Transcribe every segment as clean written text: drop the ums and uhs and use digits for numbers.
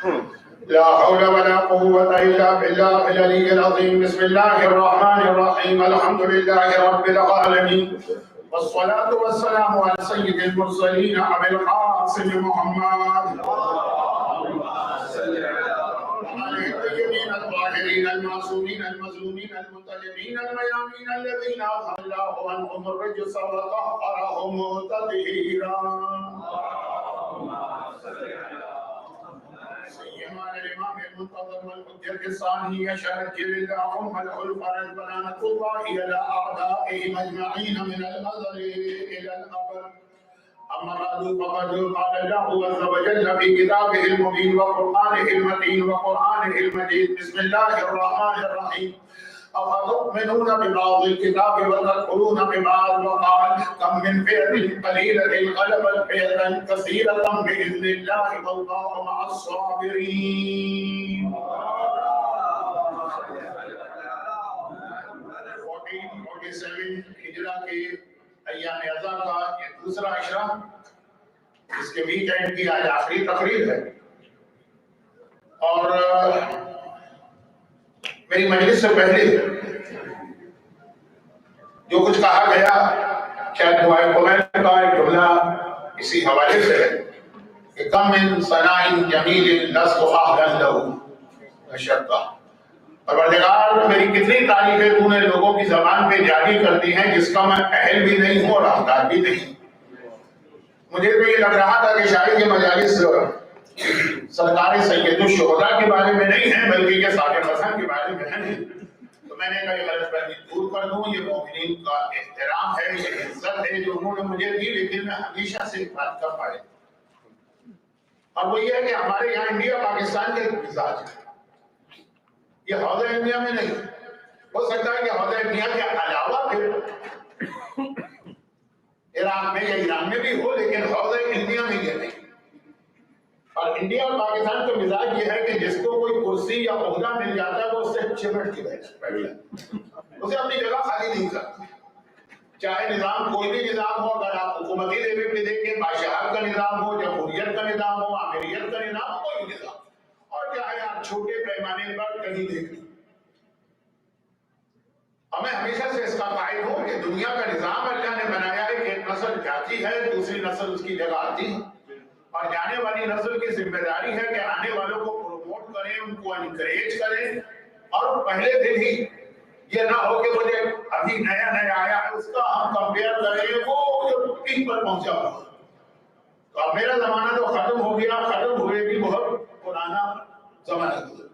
لا حول ولا قوة إلا بالله العلي العظيم. بسم الله الرحمن الرحيم. الحمد لله رب العالمين، والصلاة والسلام على سيد المرسلين أبي القاسم محمد وعلى الطيبين الطاهرين المعصومين المظلومين المطلبين الميامين الذين أذهب الله عنهم الرجس وطهرهم تطهيرا. سيما الإمام المنتظم والحجة الثاني شهدت اللهم له الفرج بلانة الله إلى أعدائهم أجمعين من الأزل إلى الأبد. أما بعد فقد قال الله عز وجل في كتابه المبين وقرآنه المتين وقرآنه المجيد. بسم الله الرحمن الرحيم. أفتؤمنون ببعض الكتاب وتكفرون ببعض؟ وقال كم من فئة قليلة غلبت فئة كثيرة بإذن الله والله مع الصابرين. 1447 ہجرہ کے ایام ازا کا یہ دوسرا عشرہ، اس کے ویک اینڈ کی آج آخری تقریر ہے، اور میری مجلس سے پہلے جو کچھ کہا گیا، شاید دعائے کومینٹ کا ایک جملہ اسی حوالے سے ہے کہ کم من ثناء جمیل لست اہلا لہ اشقا. پروردگار میری کتنی تعریفیں تو نے لوگوں کی زبان پہ جاری کر دی ہیں جس کا میں اہل بھی نہیں ہوں اور حقدار بھی نہیں. مجھے تو یہ لگ رہا تھا کہ شاید یہ مجالس سرکار سید الشہداء کے بارے میں نہیں ہے بلکہ یہ صادق حسن کے بارے میں ہے. تو میں نے کہا یہ غلط فہمی دور کر دوں. یہ مومنین کا احترام ہے، یہ عزت ہے جو انہوں نے مجھے دی، لیکن میں ہمیشہ سے ایک بات کر پائے، اور وہ یہ ہے کہ ہمارے یہاں انڈیا پاکستان کے مزاج ہے، یہ حوضہ انڈیا میں نہیں. ہو سکتا ہے کہ حوضہ انڈیا کے علاوہ پھر عراق میں یا ایران میں بھی ہو، لیکن حوضہ انڈیا میں یہ نہیں. اور انڈیا اور پاکستان کا مزاج یہ ہے کہ جس کو کوئی کرسی یا عہدہ مل جاتا ہے وہ اس سے چمٹ کے بیٹھ جائے، اسے اپنی جگہ خالی نہیں کرتا. چاہے نظام کوئی بھی نظام ہو، اگر آپ حکومتی لیول پہ دیکھیں، بادشاہت کا نظام ہو، جمہوریت کا نظام ہو، آمیریت کا نظام ہو، کوئی بھی نظام، اور چاہے آپ چھوٹے پیمانے پر کہیں دیکھ لیں. ہمیں ہمیشہ سے اس کا قائل ہوں کہ دنیا کا نظام اللہ نے بنایا ہے کہ ایک نسل جاتی ہے، دوسری نسل اس کی جگہ آتی ہے، اور جانے والی نسل کی ذمہ داری ہے کہ آنے والوں کو پروموٹ کریں، ان کو انکریج کریں، اور پہلے دن ہی یہ نہ ہو کہ مجھے ابھی نیا نیا آیا ہے اس کا ہم کمپیئر کریں وہ جو پیک پر پہنچا ہوا. تو اب میرا زمانہ تو ختم ہو گیا، ختم ہوئے بھی بہت پرانا زمانہ گزرا.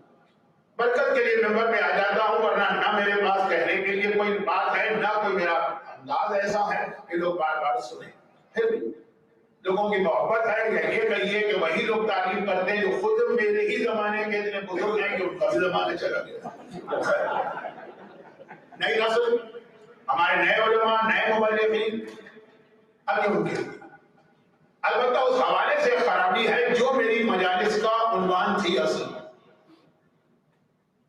برکت کے لیے ممبر پہ آ جاتا ہوں، ورنہ نہ میرے پاس کہنے کے لیے کوئی بات ہے، نہ کوئی میرا انداز ایسا ہے کہ لوگ بار بار سنیں. پھر بھی لوگوں کی محبت ہے، یا یہ کہیے کہ وہی لوگ تعریف کرتے ہیں جو خود میرے ہی زمانے کے اتنے بزرگ ہیں کہ ان کا بھی زمانے چلا گیا. نئی نسل، ہمارے نئے علماء، نئے مبلغین، اب یہ ان کے لیے. البتہ اس حوالے سے خرابی ہے جو میری مجالس کا عنوان تھی اصل.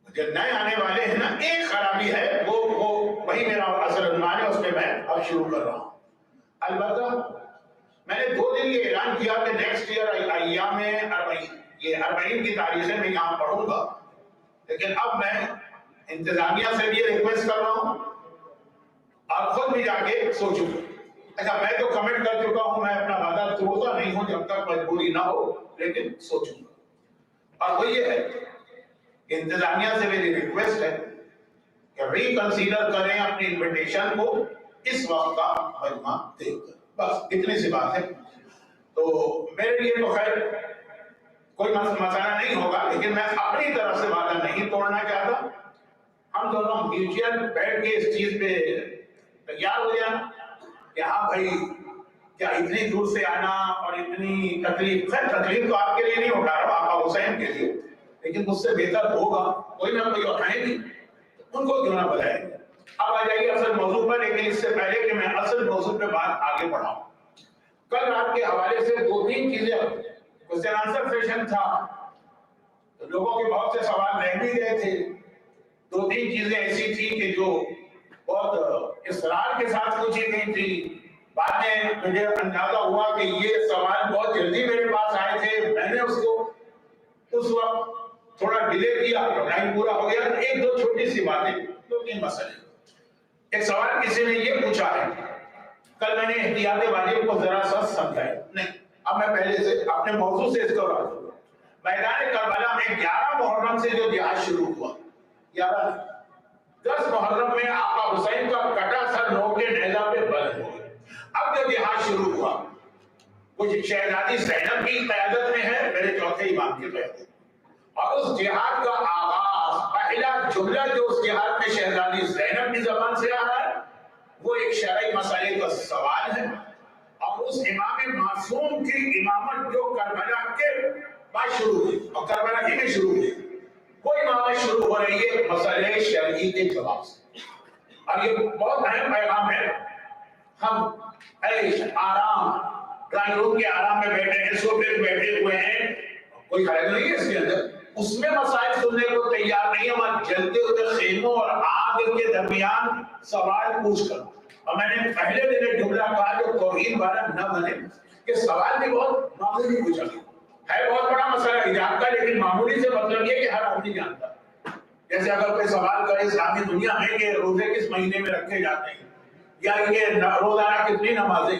جو نئے آنے والے ہیں نا، ایک خرابی ہے، وہ وہی میرا اصل عنوان ہے، اس پہ میں اب شروع کر رہا ہوں. البتہ میں نے 2 دن یہ اعلان کیا کہ نیکسٹ ایئر ایام 40 یہ 40 کی تاریخیں میں یہاں پڑھوں گا، لیکن اب میں انتظامیہ سے بھی ریکویسٹ کر رہا ہوں اور خود بھی جا کے سوچوں. اچھا، میں تو کمنٹ کر چکا ہوں، میں اپنا وعدہ توڑتا نہیں ہوں جب تک مجبوری نہ ہو، لیکن سوچوں گا. اور وہ یہ ہے کہ انتظامیہ سے میری ریکویسٹ ہے کہ ریکنسیڈر کریں اپنی انویٹیشن کو اس وقت کا مجمع دیکھ کر. بس اتنی سی بات ہے. تو میرے لیے تو خیر کوئی مسئلہ نہیں ہوگا، لیکن میں اپنی طرف سے وعدہ نہیں توڑنا چاہتا. ہم دونوں میوچل بیٹھ کے اس چیز پہ تیار ہو جائیں کہ ہاں بھائی، کیا اتنی دور سے آنا اور اتنی تکلیف، خیر تکلیف تو آپ کے لیے نہیں اٹھا رہا ہوں، آقا حسین کے لیے، لیکن مجھ سے بہتر ہوگا کوئی نہ کوئی اٹھائیں گے، ان کو کیوں نہ بلائیں گے. اب آ جائیے اصل موضوع پر، لیکن اس سے پہلے کہ میں اصل موضوع پہ بات آگے بڑھاؤں، کل رات کے حوالے سے 2-3 چیزیں، کوسچن آنسر سیشن تھا تو لوگوں کے بہت سے سوال رہ بھی گئے تھے. 2-3 چیزیں ایسی تھی کہ جو بہت اصرار کے ساتھ پوچھی گئی تھی. بعد میں مجھے اندازہ ہوا کہ یہ سوال بہت جلدی میرے پاس آئے تھے، میں نے اس اس وقت تھوڑا ڈیلے کیا تو ٹائم پورا ہو گیا. ایک دو چھوٹی سی باتیں, 2-3 مسئلے. ایک سوال کسی نے یہ پوچھا ہے, کل میں نے احتیاط واجب کو ذرا سا سمجھایا نہیں, اب میں پہلے سے اپنے موضوع سے اس کو راضی ہوں. میدان کربلا میں 11 محرم سے جو جہاد شروع ہوا, 10 محرم میں آقا حسین کا کٹا سر نو کے نیزہ پہ بند ہو گیا. اب جو جہاد شروع ہوا وہ شہزادی زینب کی قیادت میں ہے, میرے چوتھے امام کی قیادت. اور اس جہاد کا آغاز, پہلا جملہ جو اس جہاد میں شہزادی زینب کی زبان سے آ رہا ہے وہ ایک شرعی مسئلے کا سوال ہے. اور اس امام معصوم کی امامت جو کربلا کے بعد شروع ہوئی اور کربلا ہی میں شروع ہوئی, وہ امامت شروع ہو رہی ہے مسئلے شرعی کے جواب سے. اور یہ بہت اہم پیغام ہے. ہم عیش آرام, ڈرائنگ روم کے آرام میں بیٹھے ہیں, صوفے پہ بیٹھے ہوئے ہیں, کوئی خیال نہیں ہے اس کے اندر, اس میں مسائل سننے کو تیار نہیں. ہم جلتے ہوئے خیموں اور آگ کے درمیان سوال پوچھ کر, اور میں نے پہلے دن ایک جملہ کہا جو توہین والا نہ بنے کہ سوال بھی بہت معمولی پوچھا گیا ہے, بہت بڑا مسئلہ ایجاد کا, لیکن معمولی سے مطلب یہ کہ ہر آدمی جانتا. جیسے اگر کوئی سوال کرے اسلامی دنیا میں کہ روزے کس مہینے میں رکھے جاتے ہیں یا یہ روزانہ کتنی نمازیں,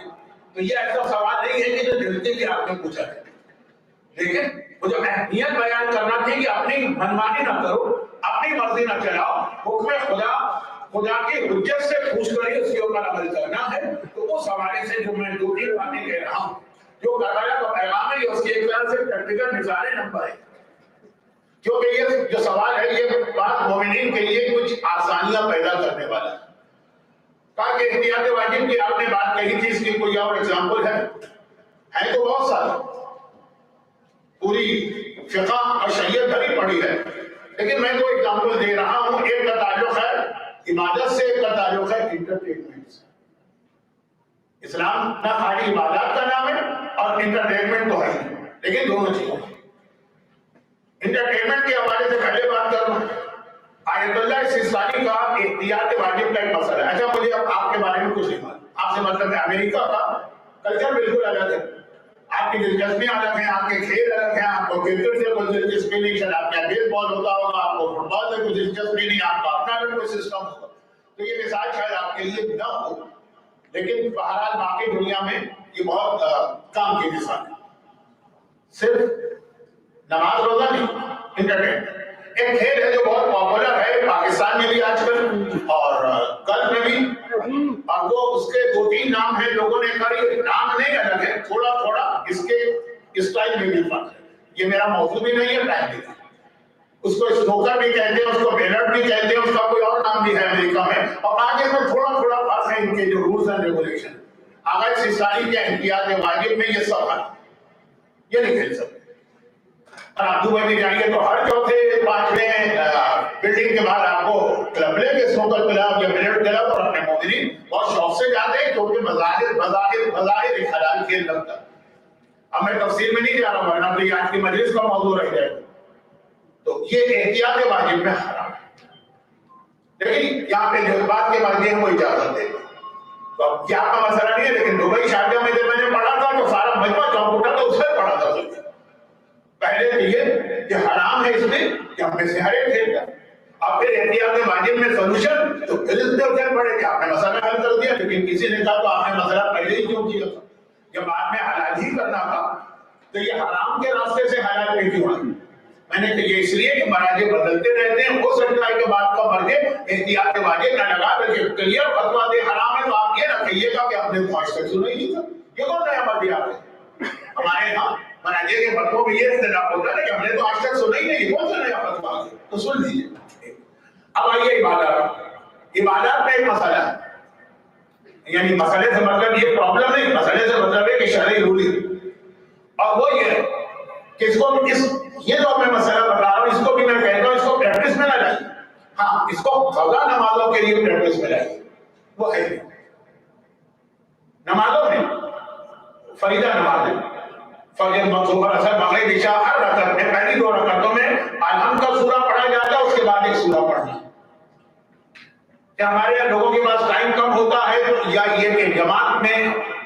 تو یہ ایسا سوال نہیں ہے کہ جو جلدی بھی آپ نے پوچھا ہے. لیکن وہ جو اہمیت بیان کرنا تھی کہ اپنی منمانی نہ کرو, اپنی مرضی نہ چلاؤ, حکم خدا کی حجت سے پوچھ کر ہی اس کے اوپر عمل کرنا ہے. تو اس حوالے سے جو میں 2-3 باتیں کہہ رہا ہوں, جو کربلا کا پیغام ہے, یہ اس کی ایک طرح سے پریکٹیکل مثال نمبر ہے. کیونکہ یہ جو سوال ہے یہ بات مومنین کے لیے کچھ آسانیاں پیدا کرنے والا ہے. کہا کہ احتیاط واجب کی آپ نے بات کہی تھی, اس کی کوئی اور ایگزامپل ہے تو بہت سارے, پوری فقہ اور شریعت بھری پڑی ہے, لیکن میں تو ایگزامپل دے رہا ہوں. ایک کا تعلق ہے عبادت سے, ایک کا تعلق ہے انٹرٹینمنٹ سے. اسلام نہ خالی عبادات کا نام ہے اور انٹرٹینمنٹ تو ہے, لیکن دونوں چیزیں. انٹرٹینمنٹ کے حوالے سے پہلے بات کروں, آیت اللہ سیستانی کا احتیاط واجب کا ایک مسئلہ ہے. اچھا مجھے اب آپ کے بارے میں کچھ نہیں معلوم, آپ سے مطلب ہے امریکہ کا کلچر بالکل الگ ہے, آپ کی دلچسپی الگ ہے, آپ کے کھیل الگ ہیں, آپ کو کرکٹ سے کوئی دلچسپی نہیں, شاید آپ کا بیس بال ہوتا ہوگا, آپ کو فٹ بال سے کوئی دلچسپی نہیں, آپ کا اپنا الگ کوئی سسٹم ہوگا. تو یہ مثال شاید آپ کے لیے نہ ہو, لیکن بہرحال باقی دنیا میں یہ بہت کام کی مثال ہے. صرف نماز روزہ نہیں, انٹرٹینمنٹ ایک کھیل ہے جو بہت پاپولر ہے پاکستان میں بھی آج کل اور گلف میں بھی, اور وہ اس کے 2-3 نام ہیں. لوگوں نے کہا یہ نام نہیں الگ ہے, تھوڑا تھوڑا اس کے اسٹائل میں بھی فرق ہے. یہ میرا موضوع بھی نہیں ہے, ٹائم بھی. اس کو اسنوکر بھی کہتے ہیں, اس کو بیلٹ بھی کہتے ہیں, اس کا کوئی اور نام بھی ہے امریکہ میں. اور آگے میں تھوڑا تھوڑا فرق ہے ان کے جو رولز اینڈ ریگولیشن. آغاز سیستانی کے احتیاط واجب میں یہ سب ہے, یہ نہیں کھیل سکتے. اور آپ دبئی میں جائیں گے تو ہر چوتھے 5ویں بلڈنگ کے بعد آپ کو کلب لے کے سنوکر کلب یا بلیٹ کلب, اور اپنے مومنین بہت شوق سے جاتے ہیں کیونکہ مظاہر ایک حلال کھیل لگتا ہے. اب میں تفصیل میں نہیں جا رہا ہوں ورنہ تو یہ آج کی مجلس کا موضوع رہ جائے. تو یہ احتیاط واجب میں حرام ہے, لیکن یہاں پہ جو بات کے مرضی ہے وہ اجازت دے. تو اب کیا کا مسئلہ نہیں ہے, لیکن دبئی شارجہ میں جب میں نے پڑھا تھا تو سارا مجمع چونک اٹھا تو اس میں پڑھا تھا. پہلے تو یہ کہ حرام ہے اس میں کہ ہم میں سے ہر ایک کھیل کا. اب پھر احتیاط واجب میں سولوشن تو پھر پڑے کہ آپ نے مسئلہ حل کر دیا, لیکن کسی نے کہا تو آپ نے مسئلہ پہلے ہی کیوں کیا تھا, جب بعد میں حلال ہی کرنا تھا تو یہ حرام کے راستے سے حلال نہیں کیوں آئی. میں نے کہا یہ اس لیے کہ مراجع بدلتے رہتے ہیں, ہو سکتا ہے کہ بعد کا مرجع احتیاط واجب نہ لگا بلکہ کلیئر فتویٰ دے حرام ہے, تو آپ یہ نہ کہیے گا کہ آپ نے آج تک سنا ہی نہیں تھا. یہ کون نیا مرجع آپ ہے؟ ہمارے یہاں مراجع کے فتووں میں یہ اختلاف ہوتا ہے کہ ہم نے تو آج تک سنا ہی نہیں, کون سا نیا فتویٰ ہے, تو سن لیجیے. اب آئیے عبادات میں ایک مسئلہ ہے, یعنی مسئلے سے مطلب یہ پرابلم نہیں, مسئلے سے مطلب ہے کہ شرعی رولی, اور وہ یہ ہے کہ اس کو یہ جو میں مسئلہ بتا رہا ہوں اس کو بھی میں کہتا ہوں اس کو پریکٹس میں نہ لائیں. ہاں اس کو قضا نمازوں کے لیے پریکٹس میں لائیں, وہ ہے نمازوں میں فریضہ نماز ہے, فجر ظہر اثر مغرب عشاء ہر رکعت میں پہلی 2 رکعتوں میں الحمد کا سورہ پڑھا جاتا ہے, اس کے بعد ایک سورہ پڑھنا. کیا ہمارے یہاں لوگوں کے پاس ٹائم کم ہوتا ہے, یا یہ کہ جماعت میں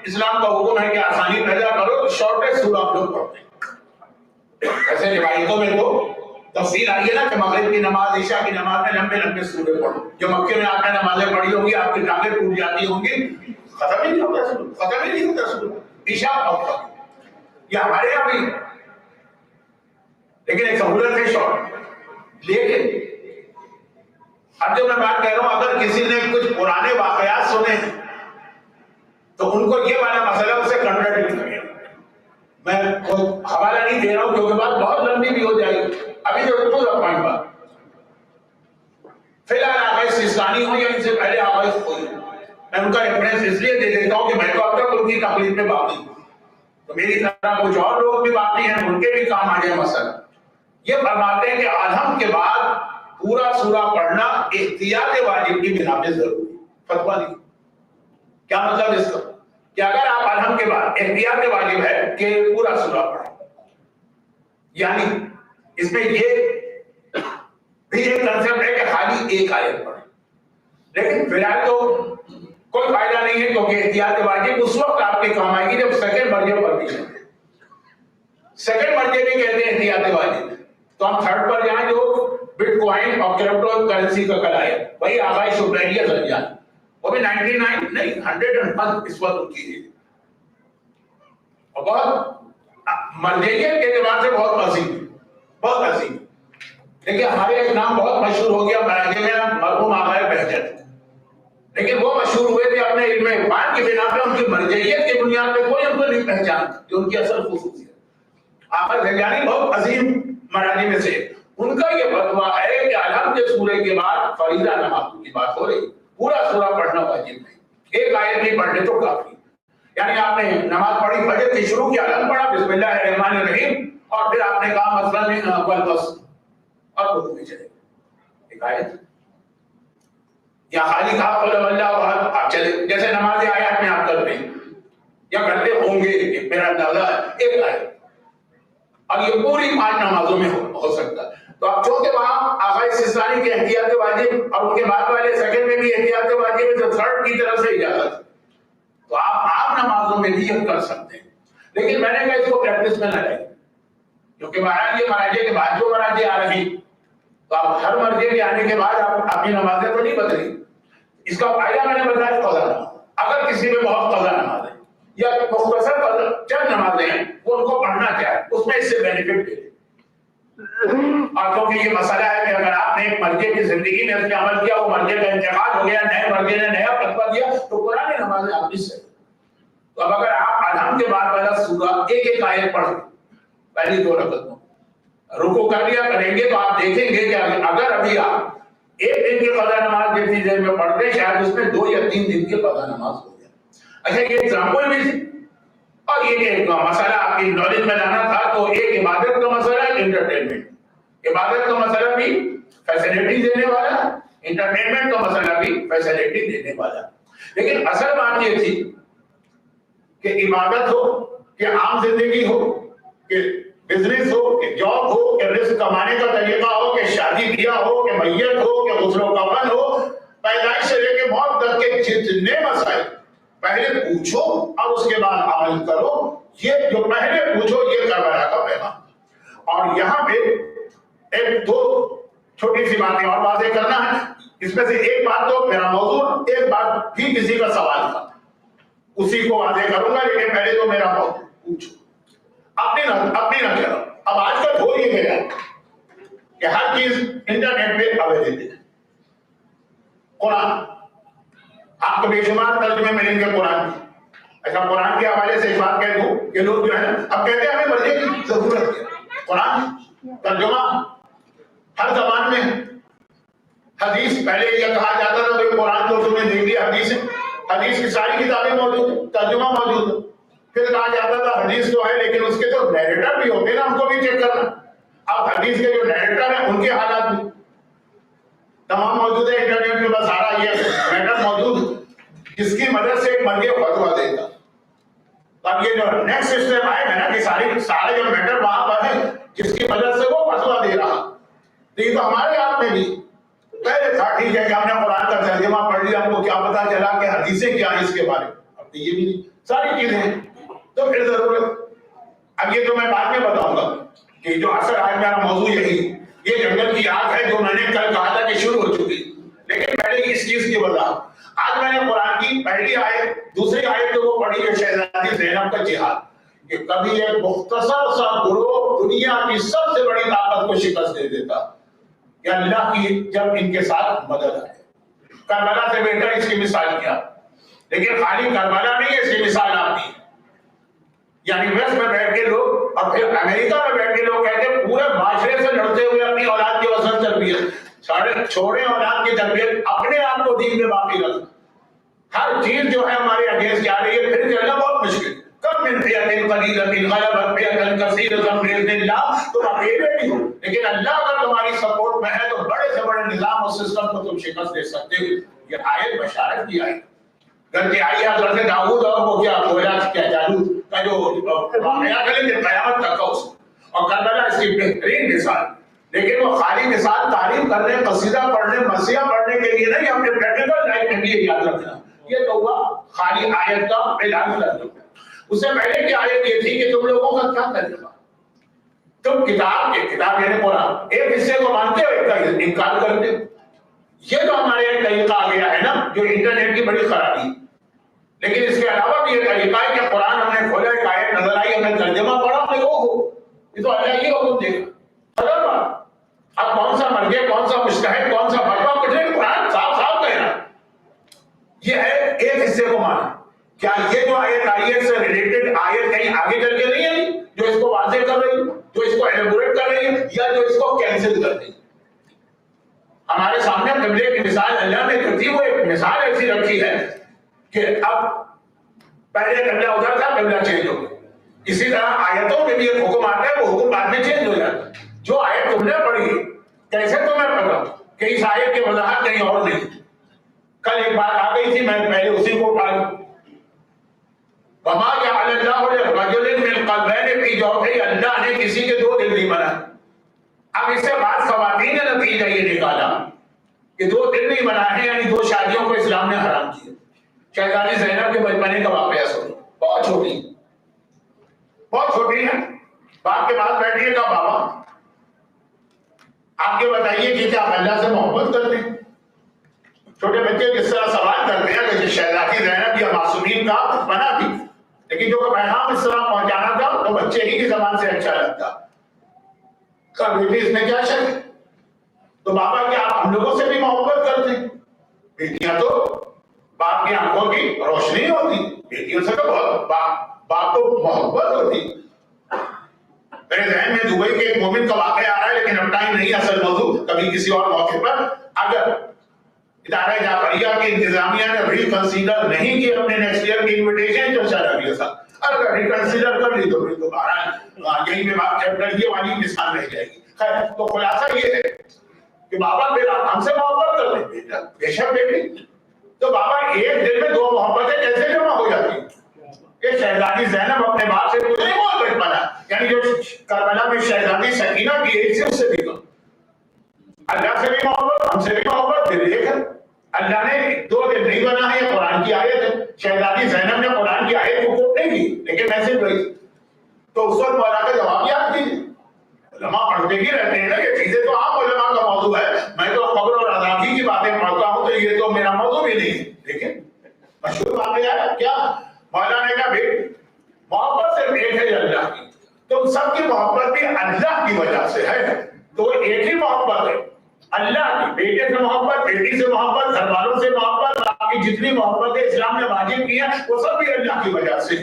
اسلام کا حکم ہے کہ آسانی پیدا کرو تو شارٹیسٹ سورہ ہم لوگ پڑھتے ہیں. ایسے روایتوں میں تو تفصیل آئی ہے نا کہ مغرب کی نماز عشاء کی نماز میں لمبے لمبے سورے پڑھو. جو مکے میں آپ نے نمازیں پڑھی ہوں گی آپ کی ٹانگیں ٹوٹ جاتی ہوں گی, ختم ہی نہیں ہوتا سورہ, ختم ہی نہیں ہوتا سورہ. عشاء پڑھو یہ ہمارے یہاں بھی, لیکن ایک سہولت ہے شارٹ. لیکن اب جو میں بات کہہ رہا ہوں, اگر کسی نے کچھ پرانے واقعات سنے تو ان کو یہ والا مسئلہ اسے کنٹراڈکٹ کرے. میں حوالہ نہیں دے رہا ہوں کیونکہ بات بہت لمبی بھی ہو جائے گی. ابھی جو ٹو دا پوائنٹ بات, فی الحال آغاز سیستانی ہوں یا ان سے پہلے آغاز کوئی, میں ان کا ریفرنس اس لیے دے دیتا ہوں کہ میں تو اب تک ان کی تقلید میں باقی ہوں, تو میری طرح کچھ اور لوگ بھی باقی ہیں, ان کے بھی کام آ جائے مسئلہ. یہ فرماتے ہیں کہ آدم کے بعد پورا سورہ پڑھنا احتیاط واجب کی بنا پہ ضروری. فتویٰ نہیں. کیا مطلب اس کا کہ اگر آپ آدم کے بعد احتیاط واجب ہے کہ پورا سورہ پڑھیں, یعنی اس میں یہ بھی ایک کنسپٹ ہے کہ خالی ایک آیت پڑھیں. لیکن فی الحال تو کوئی فائدہ نہیں ہے کیونکہ احتیاط واجب اس وقت آپ کے کام آئے گی جب سیکنڈ مرجع پر بھی چلے. سیکنڈ مرجع بھی کہتے ہیں احتیاط واجب, تو ہم تھرڈ پر جائیں جو بٹ کوائن اور کرپٹو کرنسی کا کل آیا, وہی آغاز شبریہ زنجان, وہ بھی 99 نہیں 101 اس وقت کی ہے, اور بہت مرجعیت کے اعتبار سے بہت عظیم, بہت عظیم. دیکھیے ہمارے ایک نام بہت مشہور ہو گیا مراجع میں, مرحوم آغاز بہجت, لیکن وہ مشہور ہوئے تھے اپنے علم عرفان کی بنا پہ, ان کی مرجعیت کی بنیاد پہ کوئی ان کو نہیں پہچانتا جو ان کی اصل خصوصیت. آغاز بہجانی بہت عظیم مراجع میں سے, ان کا یہ فتویٰ ہے کہ آدم کے سورے کے بعد فریضہ نماز کی بات ہو رہی, پورا سورہ پڑھنا واجب نہیں, ایک آیت نہیں پڑھنے تو کافی. یعنی آپ نے نماز پڑھی, فجر کی شروع کی, آدم پڑھا بسم اللہ الرحمن الرحیم, اور پھر آپ نے کہا مثلا والبس, اور رکوع میں چلے ایک آیت, یا خالی کہا قل هو اللہ احد, آپ چلے جیسے نماز آیات میں آپ کرتے ہیں یا کرتے ہوں گے, میرا اندازہ ہے ایک آیت, اور یہ پوری 5 نمازوں میں ہو سکتا ہے. تو آپ چونکہ وہاں آغاز سیستانی کے احتیاط واجب اور ان کے بعد والے سیکنڈ میں بھی احتیاط واجب ہے, جو تھرڈ کی طرف سے اجازت ہے, تو آپ عام نمازوں میں بھی یہ کر سکتے ہیں. لیکن میں نے کہا اس کو پریکٹس میں نہ لیں, کیونکہ مہاراج یہ مراجع کے بعد جو مراجع آ رہی, تو آپ ہر مرجع کے آنے کے بعد آپ اپنی نمازیں تو نہیں بدلیں. اس کا فائدہ میں نے بتایا قضا نماز. اگر کسی میں بہت قضا نماز ہے یا مختصر چند نمازیں ہیں, وہ ان کو پڑھنا چاہے, اس میں اس سے بینیفٹ دے. اور کیونکہ یہ مسئلہ ہے کہ اگر آپ نے ایک مرجع کی زندگی میں اس پہ عمل کیا, وہ مرجع کا انتقال ہو گیا, نئے مرجع نے نیا فتویٰ دیا, تو پرانی نمازیں آپ مس سے. تو اب اگر آپ آدم کے بعد والا سورہ ایک ایک آیت پڑھ پہلی 2 رکعت میں رکوع کر لیا کریں گے, تو آپ دیکھیں گے کہ اگر ابھی آپ ایک دن کی قضا نماز جتنی دیر میں پڑھتے, شاید اس میں 2 یا 3 دن کی قضا نماز ہو جائے. اچھا یہ ایگزامپل بھی تھی, اور یہ کہ مسئلہ آپ کی نالج میں لانا تھا, تو ایک عبادت کا مسئلہ ہے, انٹرٹینمنٹ. عبادت کا مسئلہ بھی فیسلٹی دینے والا, انٹرٹینمنٹ کا مسئلہ بھی فیسلٹی دینے والا. لیکن اصل بات یہ تھی کہ عبادت ہو, کہ عام زندگی ہو, کہ بزنس ہو, کہ جاب ہو, کہ رزق کمانے کا طریقہ ہو, کہ شادی بیاہ ہو, کہ میت ہو, کہ غسل و کفن ہو, پیدائش سے لے کے موت تک کے جتنے مسائل, پہلے پوچھو اور اس کے بعد عمل کرو. یہ جو پہلے پوچھو یہ کربلا کا پیغام. اور یہاں پہ ایک 2 چھوٹی سی باتیں اور واضح کرنا ہے. اس میں سے ایک بات تو میرا موضوع, ایک بات بھی کسی کا سوال تھا, اسی کو واضح کروں گا, لیکن پہلے تو میرا موضوع پوچھو, اپنی نہ کرو. اب آج کا دور یہ گیا کہ ہر چیز انٹرنیٹ پہ اویلیبل ہے. قرآن آپ کو بے شمار ترجمے ملیں گے قرآن کی. اچھا قرآن کے حوالے سے ایک بات کہہ دوں کہ لوگ جو ہے اب کہتے ہیں ہمیں مرجع کی ضرورت ہے. قرآن ترجمہ ہر زبان میں. حدیث پہلے یہ کہا جاتا تھا کہ قرآن تو تم نے دیکھ لیا حدیث ہے, حدیث کی ساری کتابیں موجود ہیں, ترجمہ موجود ہے. پھر کہا جاتا تھا حدیث تو ہے لیکن اس کے جو نیریٹر بھی ہوتے ہیں نا, ان کو بھی چیک کرنا. اب حدیث کے جو نیریٹر ہیں ان کے حالات بھی تمام موجود ہے انٹرنیٹ کے پاس. سارا یہ میٹر موجود ہے جس کی مدد سے ایک مرجع فتویٰ دیتا. اب یہ جو نیکسٹ اسٹیپ آئے گا نا کہ سارے جو میٹر وہاں پر ہے جس کی مدد سے وہ فتویٰ دے رہا, تو یہ تو ہمارے ہاتھ میں بھی. پہلے تھا ٹھیک ہے کہ ہم نے قرآن کا ترجمہ پڑھ لیا, ہم کو کیا پتا چلا کہ حدیثیں کیا ہیں اس کے بارے میں. اب تو یہ بھی ساری چیزیں ہیں, تو پھر ضرورت. اب یہ تو میں بعد میں بتاؤں گا کہ جو اصل آج میرا موضوع یہی، یہ جنگل کی آگ ہے جو میں نے کل کہا تھا کہ شروع ہو چکی، لیکن پہلے اس چیز کی وضاحت آج میں نے قرآن کی پہلی آیت دوسری آیت تو وہ پڑھی ہے شہزادی زینب کا جہاد، کہ کبھی ایک مختصر سا گروہ دنیا کی سب سے بڑی طاقت کو شکست دے دیتا، کہ اللہ کی جب ان کے ساتھ مدد آئے۔ کربلا سے بہتر اس کی مثال کیا، لیکن خالی کربلا نہیں ہے، اس کی مثال آتی ہے، یعنی ویسٹ میں بیٹھ کے لوگ اور پھر امریکہ میں بیٹھ کے لوگ کہتے ہیں پورے معاشرے سے لڑتے ہوئے اپنی اولاد کی وسط تربیت، چھوڑے اولاد کی تربیت، اپنے آپ کو دین میں باقی رکھنا، ہر چیز جو ہے ہمارے اگینسٹ جا رہی ہے، پھر چلنا بہت مشکل۔ کم من فئۃ قلیلۃ غلبت فئۃ کثیرۃ بإذن اللہ، تم اکیلے نہیں ہو، لیکن اللہ اگر تمہاری سپورٹ میں ہے تو بڑے سے بڑے نظام اور سسٹم کو تم شکست دے سکتے ہو۔ یہ آیت بشارت کی آیت، گھر آئی حضرت داؤد اور وہ کیا گویا کیا جالوت کا جو واقعہ کریں کہ قیامت تک کا اس، اور کربلا اس کی بہترین مثال، لیکن وہ خالی مثال تعریف کرنے، قصیدہ پڑھنے، مرثیہ پڑھنے کے لیے نہیں، اپنے پریکٹیکل لائف میں بھی یاد رکھنا۔ یہ تو ہوا خالی آیت کا اعلان کر دو۔ اس سے پہلے کی آیت یہ تھی کہ تم لوگوں کا کیا تجربہ، تم کتاب یعنی قرآن ایک حصے کو مانتے ہو، ایک کا انکار کرتے ہو۔ یہ تو ہمارے ایک طریقہ آ گیا ہے نا، جو انٹرنیٹ کی بڑی خرابی، لیکن اس کے علاوہ بھی یہ طریقہ ہے کہ قرآن ہم نے کھولا، ایک آیت نظر آئی، ہم نے ترجمہ پڑھا، ہم نے یہ تو اللہ ہی حکم دے گا۔ اب کون سا مرجع، کون سا مجتہد، کون سا فتویٰ، کچھ نہیں، قرآن صاف صاف کہہ رہا ہے۔ یہ ہے ایک حصے کو مانا۔ کیا یہ جو آیت آئی ہے سے ریلیٹڈ آیت کہیں آگے چل کے نہیں ہے جو اس کو واضح کر رہی ہے، جو اس کو ایلیبوریٹ کر رہی ہے، یا جو اس کو کینسل کر رہی ہے؟ ہمارے سامنے قبلے کی مثال اللہ نے جو تھی وہ ایک مثال ایسی رکھی ہے کہ اب پہلے قبلہ ادھر تھا، قبلہ چینج ہو گیا۔ اسی طرح آیتوں میں بھی ایک حکم آتا ہے، وہ حکم بعد میں چینج ہو جاتا ہے۔ جو آیت تم نے پڑھی کیسے تمہیں پتا کہ اس آیت کی وضاحت کہیں اور نہیں؟ کل ایک بات آ گئی تھی، میں پہلے اسی کو پڑھا، وما جعل اللہ لرجل من قلبین فی جوفہ، اللہ نے کسی کے دو دل نہیں بنائے۔ اب اس سے بعد خواتین نے نتیجہ یہ نکالا کہ دو دل نہیں بنائے ہیں، یعنی دو شادیوں کو اسلام نے حرام کیا۔ شہزادی زینب کے بچپنے کا واقعہ سنو، بہت چھوٹی ہے، باپ کے پاس بیٹھی ہے، کہا بابا آپ کے بتائیے کہ کیا اللہ سے محبت کرتے ہیں؟ چھوٹے بچے کس طرح سوال کرتے ہیں کہ شہزادی زینب یا معصومین کا بنا تھی، لیکن جو پیغام اس طرح پہنچانا تھا تو بچے ہی کی زبان سے اچھا لگتا۔ کہا بیٹی اس میں کیا شک ہے؟ تو بابا کیا آپ ہم لوگوں سے بھی محبت کرتے ہیں؟ بیٹیاں تو باپ کی آنکھوں کی روشنی ہوتی، بیٹیوں سے تو بہت باپ کو محبت ہوتی۔ میرے ذہن میں دبئی کے ایک مومن کا واقعہ آ رہا ہے، لیکن اب ٹائم نہیں، اصل موضوع کبھی کسی اور موقع پر۔ اگر ادارہ جعفریہ کی انتظامیہ نے ریکنسیڈر نہیں کی اپنے نیکسٹ ایئر کی انویٹیشن جو چل رہی ہے، اگر ریکنسیڈر کر لی تو پھر دوبارہ یہی میں بات چیپٹر یہ والی مثال رہ جائے گی۔ خیر، تو خلاصہ یہ ہے کہ بابا پھر آپ ہم سے محبت کرتے ہیں، بیٹا بے شک بیٹی، تو بابا ایک دل میں دو محبتیں کیسے جمع ہو جاتی ہیں؟ کہ شہزادی زینب اپنے باپ سے کچھ نہیں محبت بنا، یعنی جو کربلا میں شہزادی سکینہ کی ایج سے اس سے بھی کم، اللہ سے بھی محبت، ہم سے بھی محبت، دل ایک ہے۔ اللہ نے دو دل نہیں بنا ہے، یہ قرآن کی آیت ہے۔ شہزادی زینب نے قرآن کی آیت کو کوٹ نہیں کی، لیکن میسج بھائی، تو اس وقت مولا کا جواب یاد کیجیے۔ علماء پڑھتے ہی رہتے ہیں نا، یہ چیزیں تو عام علماء کا موضوع ہے، میں تو قبر اور عذابی کی باتیں پڑھتا ہوں تو یہ تو میرا موضوع بھی نہیں ہے، لیکن مشہور واقعہ ہے کیا؟ مولا نے کہا بھائی محبت صرف ایک ہے اللہ کی، تم سب کی محبت بھی اللہ کی وجہ سے ہے، تو ایک ہی محبت ہے اللہ کی، بیٹے سے محبت، بیٹی سے محبت، گھر والوں سے محبت، باقی جتنی محبتیں اسلام نے واجب کی ہیں وہ سب بھی اللہ کی وجہ سے۔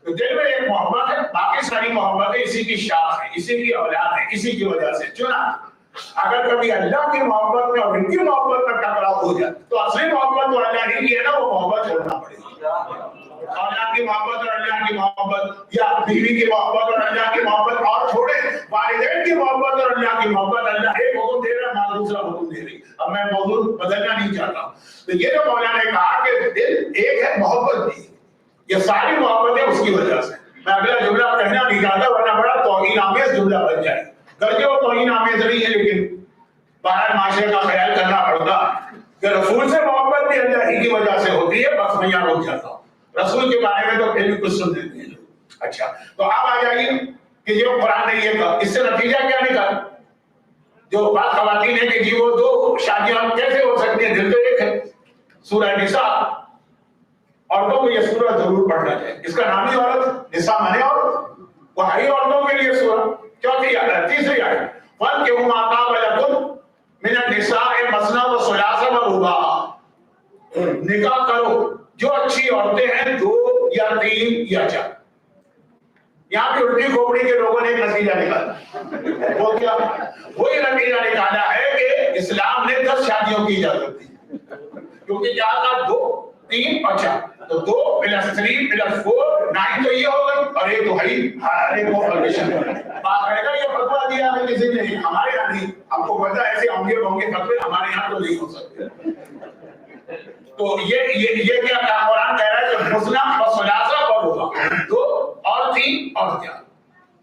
تو دل میں ایک محبت ہے، باقی ساری محبتیں اسی کی شاخ ہے، اسی کی اولاد ہے، اسی کی وجہ سے چنا۔ اگر کبھی اللہ کی محبت میں اور ان کی محبت میں ٹکراؤ ہو جائے تو اصلی محبت تو اللہ نہیں کی ہے نا، وہ محبت چھوڑنا پڑے گی۔ اولاد کی محبت اور اللہ کی محبت، یا بیوی کی محبت اور اللہ کی محبت، اور چھوڑے والدین کی محبت اور اللہ کی محبت، اللہ ایک حکم دے رہا ہے، ماں دوسرا حکم دے رہی۔ اب میں موضوع بدلنا نہیں چاہتا، تو یہ جو مولانا نے کہا کہ دل ایک ہے، محبت بھی، یہ ساری محبتیں اس کی وجہ سے۔ میں اگلا جملہ کہنا نہیں چاہتا ورنہ بڑا توہین آمیز جملہ بن جائے، گرچہ وہ توہین آمیز نہیں ہے، لیکن بہرحال معاشرے کا خیال کرنا پڑتا کہ رسول سے محبت بھی اللہ ہی کی وجہ سے ہوتی ہے۔ بس میں یہاں رک جاتا ہوں، رسول کے بارے میں تو پھر بھی کچھ سن لیتے ہیں۔ اچھا، تو آپ آ جائیے کہ یہ قرآن نے یہ کہا. اس سے نتیجہ کیا نکلا؟ جو بات خواتین ہے کہ جی وہ دو شادیاں کیسے ہو سکتی ہیں، دل تو ایک ہے. سورہ نساء، عورتوں کو یہ سورہ ضرور پڑھنا چاہیے. اس کا نام ہی عورت، نساء مانے عورت، وہ ہے عورتوں کے لیے سورہ. چوتھی آیت، تیسری آیت، وَانكِحُوا مَا طَابَ لَكُم مِنَ النِّسَاءِ مَثْنَىٰ وَثُلَاثَ وَرُبَاعَ. نکاح کرو جو اچھی عورتیں ہیں، دو یا تین یا چار. یہاں پہ الٹی کھوپڑی کے لوگوں نے ایک نتیجہ نکالا. وہ کیا؟ وہی نتیجہ نکالا ہے کہ اسلام نے 10 شادیوں کی اجازت دی، کیونکہ کیا تھا؟ 2 3 اور 4. تو 2 + 3 + 4 9 تو یہ ہو گئی، اور ایک تو ہے ہر ایک کو پرمیشن بات رہے گا. یہ فتویٰ دیا ہے کسی نے، ہمارے یہاں نہیں. آپ کو پتہ ہے ایسے ہونگے فتوے ہمارے یہاں تو نہیں ہو سکتے. تو یہ کیا کہا؟ قرآن کہہ رہا ہے کہ مثنیٰ و ثلاثہ ہوگا، 2 اور 3 اور 4.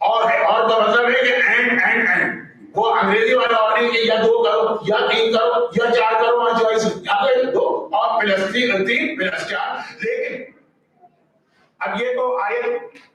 اور ہے، اور کا مطلب ہے کہ اینڈ وہ انگریزی والا اور نہیں کہ یا 2 کرو یا 3 کرو یا 4 کرو، وہاں چوائس یا تو 2 اور +3 3 + 4. لیکن اب یہ تو آیت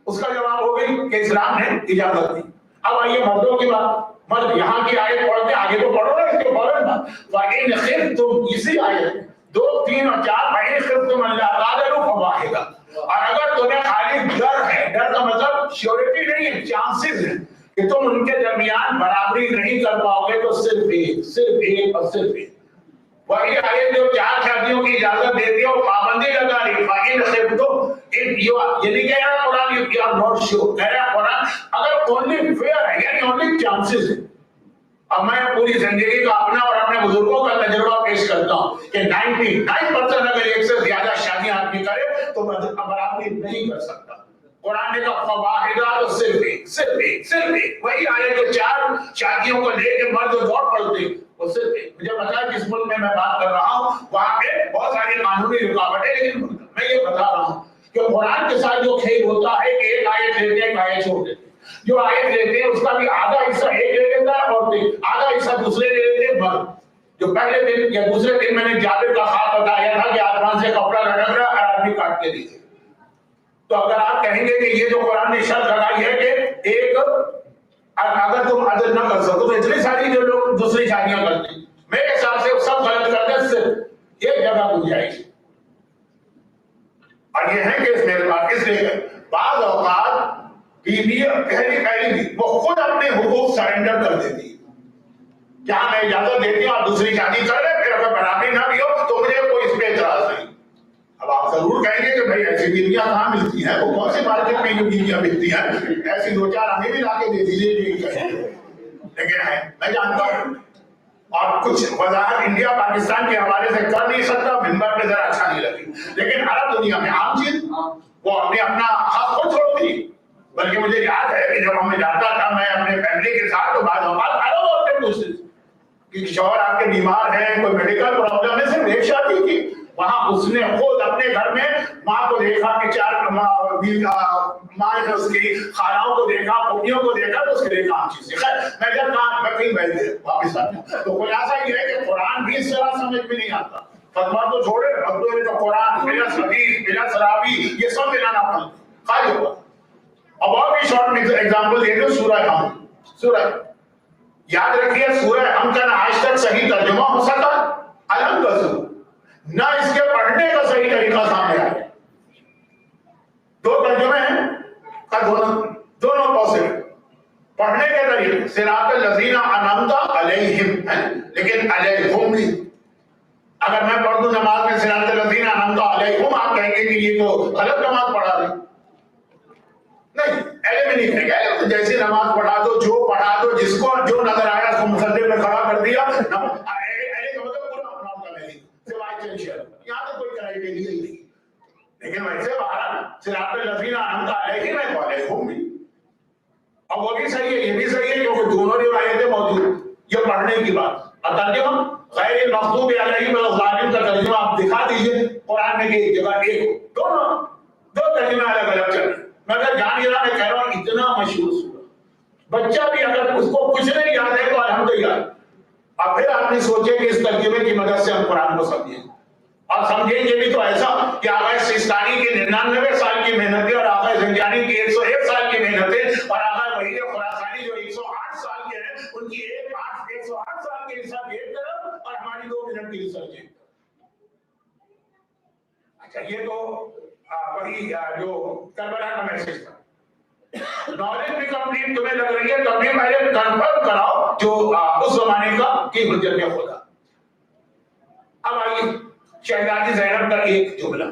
اس کا جواب ہو گئی کہ اسلام نے اجازت دی. اب آئیے مردوں کی بات. مرد یہاں کی آیت پڑھتے آگے تو پڑھو نا، اس کے فوراً بات. فَإِنْ خِفْتُمْ، اسی آیت 2 3 اور 4، فَإِنْ خِفْتُمْ أَلَّا تَعْدِلُوا فَوَاحِدَةً. اور اگر تمہیں خالی ڈر ہے، ڈر کا مطلب شیورٹی نہیں ہے، چانسز ہے کہ تم ان کے درمیان برابری نہیں کر پاؤ گے، تو صرف ایک اور صرف ایک. وہی آیت جو 4 شادیوں کی اجازت دیتی ہے اور پابندی لگا رہی. فَإِنْ خِفْتُمْ، یہ نہیں کہہ رہا قرآن you are not sure، کہہ رہا قرآن اگر اونلی فیئر ہے، یعنی اونلی چانسز ہے. اب میں پوری زندگی کا اپنا اور اپنے بزرگوں کا تجربہ پیش کرتا ہوں کہ 99% اگر ایک سے زیادہ شادیاں آدمی کرے تو برابری نہیں کر سکتا. قرآن نے کہا فواحدہ، تو صرف ایک. وہی آیت جو 4 شادیوں کو لے کے مرد دوڑ پڑتے، وہ صرف ایک. مجھے پتا ہے جس ملک میں بات کر رہا ہوں وہاں پہ بہت ساری قانونی رکاوٹیں، لیکن میں یہ بتا رہا ہوں کہ قرآن کے ساتھ جو کھیل ہوتا ہے کہ ایک آیت لیتے ہیں، ایک آیت چھوڑ دیتے ہیں. جو آیت لیتے ہیں اس کا بھی آدھا حصہ ایک لے لیتا ہے اور آدھا حصہ دوسرے لے لیتے ہیں مرد. جو پہلے دن یا دوسرے دن میں نے جابر کا خواب بتایا تھا کہ آسمان سے کپڑا لٹک رہا ہے، آدمی کاٹ کے دیتے. تو اگر آپ کہیں گے کہ یہ جو قرآن نے شرط لگائی ہے کہ ایک، اگر تم عدل نہ کر سکو تو اتنی ساری جو لوگ دوسری شادیاں کرتے ہیں، میرے حساب سے وہ سب غلط کرتے ہیں، صرف ایک جگہ گنجائش. اور یہ ہے کہ اس میرے پاس اس لیے بعض اوقات بیوی پہلی وہ خود اپنے حقوق سرنڈر کر دیتی ہے. کیا میں اجازت دیتی ہوں آپ دوسری شادی کر لیں، پھر اگر برابری نہ بھی ہو تو مجھے کوئی اس پہ اعتراض نہیں. اب آپ ضرور کہیں گے کہ بھائی ایسی بیویاں کہاں ملتی ہیں، وہ کون سی مارکیٹ میں یہ بیویاں ملتی ہیں، ایسی 2-4 ہمیں بھی لا کے دے دیجیے. لیکن ہے میں جانتا ہوں اور کچھ وضاحت انڈیا پاکستان کے حوالے سے کر نہیں سکتا، منبر پہ ذرا اچھا نہیں لگی، لیکن عرب دنیا میں عام چیز وہ اپنا حق خود چھوڑتی. بلکہ مجھے یاد ہے کہ جب ہمیں جاتا تھا میں اپنے فیملی کے ساتھ تو بعض اوقات عرب عورتیں پوچھتی کہ شوہر آپ کے بیمار ہیں، کوئی میڈیکل پرابلم ہے، صرف ایک شادی کی. وہاں اس نے خود اپنے گھر میں ماں کو دیکھا کہ 4 ماں نے اس کی خالوں کو دیکھا، پھوپھیوں کو دیکھا، تو اس کے لیے کام چیز. خیر میں جب کہاں میں کہیں بیٹھ گئے واپس آتا تو خلاصہ یہ ہے کہ قرآن بھی اس طرح سمجھ میں نہیں آتا. فتویٰ تو چھوڑے، اب تو قرآن بلا حدیث بلا سراوی یہ سب ملانا پڑتا خالی ہوگا. اب اور بھی شارٹ ایگزامپل دے دو. سورہ ہم، سورہ یاد رکھیے سورہ ہم کا نہ آج تک صحیح ترجمہ ہو سکا الم کسو، نہ اس کے پڑھنے کا صحیح طریقہ سامنے آیا. 2 ترجمے ہیں کا دونوں پاسبل. پڑھنے کے طریقے صراط الذین انعمت علیہم ہے، لیکن علیہم نہیں. اگر میں پڑھ دوں نماز میں صراط الذین انعمت علیہم، آپ کہیں گے کہ یہ تو غلط نماز پڑھا رہے. نہیں، ایلے میں نہیں کہے گا، جیسی نماز پڑھا دو، جو پڑھا دو، جس کو جو نظر آیا اس کو مصلی میں کھڑا کر دیا. ایلے کا مطلب پورا اپنا کا نہیں، سوائے چنشر یہاں تو کوئی کرائیٹیریا ہی نہیں. لیکن ویسے باہر صراط الذین انعمت علیہم ہے تو علیہم بھی. اب وہ بھی صحیح ہے، یہ بھی صحیح ہے، کیونکہ دونوں روایتیں موجود. یہ پڑھنے کی بات. اور ترجمہ غیر المغضوب علیہم ولا کا ترجمہ آپ دکھا دیجئے قرآن میں کہ ایک جگہ ایک، دو ترجمے الگ الگ چل رہے. مگر جان گرا میں کہہ رہا ہوں اتنا مشہور سورہ، بچہ بھی اگر اس کو کچھ نہیں یاد ہے تو الحمدللہ. اب پھر آپ نے سوچے کہ اس ترجمے کی مدد سے ہم قرآن کو سمجھیں، اور سمجھیں گے بھی تو ایسا کہ آغا سیستانی کی 99 سال کی محنتیں اور آغا زنجانی کی 101 سال کی محنتیں اور آغا وہی خراسانی جو 108 سال کے ہیں ان کی 108 سال کی ریسرچ ایک طرف اور ہماری 2 منٹ کی ریسرچ ایک طرف. اچھا یہ تو وہی جو کربلا کا میسج تھا. نالج بھی کمپلیٹ تمہیں لگ رہی ہے تب بھی پہلے کنفرم کراؤ جو اس زمانے کا کی حجت میں خدا. اب آئیے شہزادی زینب کا ایک جملہ.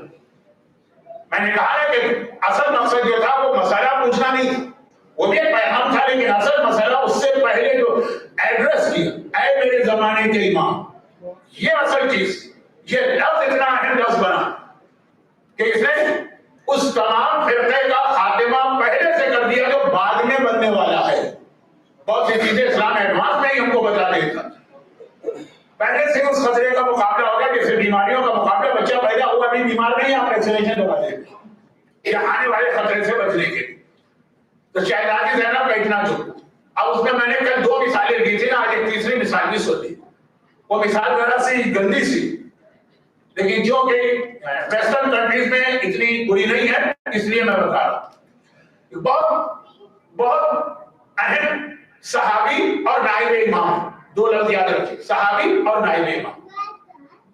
میں نے کہا ہے کہ اصل مقصد جو تھا وہ مسئلہ پوچھنا نہیں تھا, وہ بھی ایک پیغام تھا, لیکن اصل مسئلہ اس سے پہلے جو ایڈریس کیا اے میرے زمانے کے امام, یہ اصل چیز. یہ لفظ اتنا اہم لفظ بنا کہ اس نے اس تمام فرقے کا خاتمہ پہلے سے کر دیا جو بعد میں بننے والا ہے. بہت سی چیزیں اسلام ایڈوانس میں ہی ہم کو بتا دیتا. پہلے سے اس خطرے کا مقابلہ ہوگا, جیسے بیماریوں کا مقابلہ, بچہ پیدا ہوا بھی بیمار نہیں, آپ ویکسینیشن لگا دیں یہ آنے والے خطرے سے بچنے کے. تو شہزادی زینب کا اتنا جو اب اس میں نے کل 2 مثالیں دی تھی نا, آج ایک تیسری مثال بھی سنی. وہ مثال ذرا سی گندی سی, لیکن جو کہ ویسٹرن کنٹریز میں اتنی بری نہیں ہے, اس لیے میں بتا رہا ہوں. بہت اہم صحابی اور نائب امام, 2 لفظ یاد رکھیے, صحابی اور نائب امام.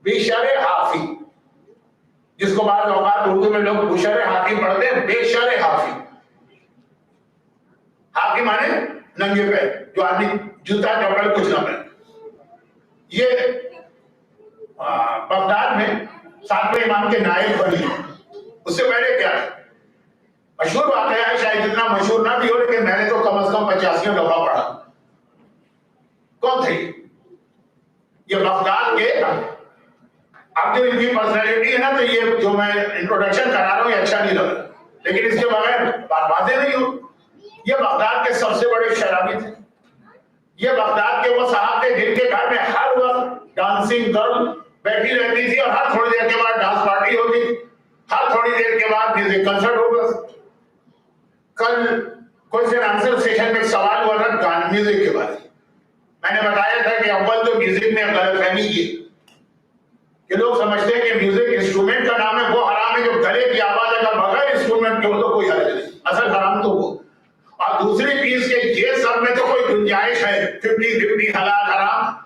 بشر حافی, جس کو بعض اوقات اردو میں لوگ بشر حافی پڑھتے ہیں, بشر حافی. حافی مانے ننگے پیر, جو آدمی جوتا چپل کچھ نہ پہنے. یہ بغداد میں 7ویں امام کے نائب بنی. اس سے پہلے کیا ہے مشہور واقعہ ہے, شاید اتنا مشہور نہ بھی ہو, لیکن میں نے تو کم از کم 85 دفعہ پڑھا. کون تھے یہ بغداد کے؟ اب جو ان کی پرسنالٹی ہے نا, تو یہ جو میں انٹروڈکشن کرا رہا ہوں یہ اچھا نہیں لگ رہا, لیکن اس کے بغیر بات واضح نہیں ہو. یہ بغداد کے سب سے بڑے شرابی تھے. یہ بغداد کے وہ صاحب تھے جن کے گھر میں ہر وقت ڈانسنگ گرل بیٹھی رہتی تھی, اور ہر تھوڑی دیر کے بعد ڈانس پارٹی ہوتی, ہر تھوڑی دیر کے بعد میوزک کنسرٹ ہوگا. کل کوئسچن آنسر سیشن میں ایک سوال ہوا تھا میوزک کے بارے میں. میں نے بتایا تھا کہ اول تو میوزک میں غلط فہمی کی کہ لوگ سمجھتے ہیں کہ میوزک انسٹرومنٹ کا نام ہے, وہ حرام ہے جو گلے کی آواز اگر بغیر انسٹرومنٹ کے ہو تو کوئی حرج نہیں, اصل حرام تو وہ. اور دوسری چیز کہ یہ سب میں تو کوئی گنجائش ہے 50-50 حلال حرام.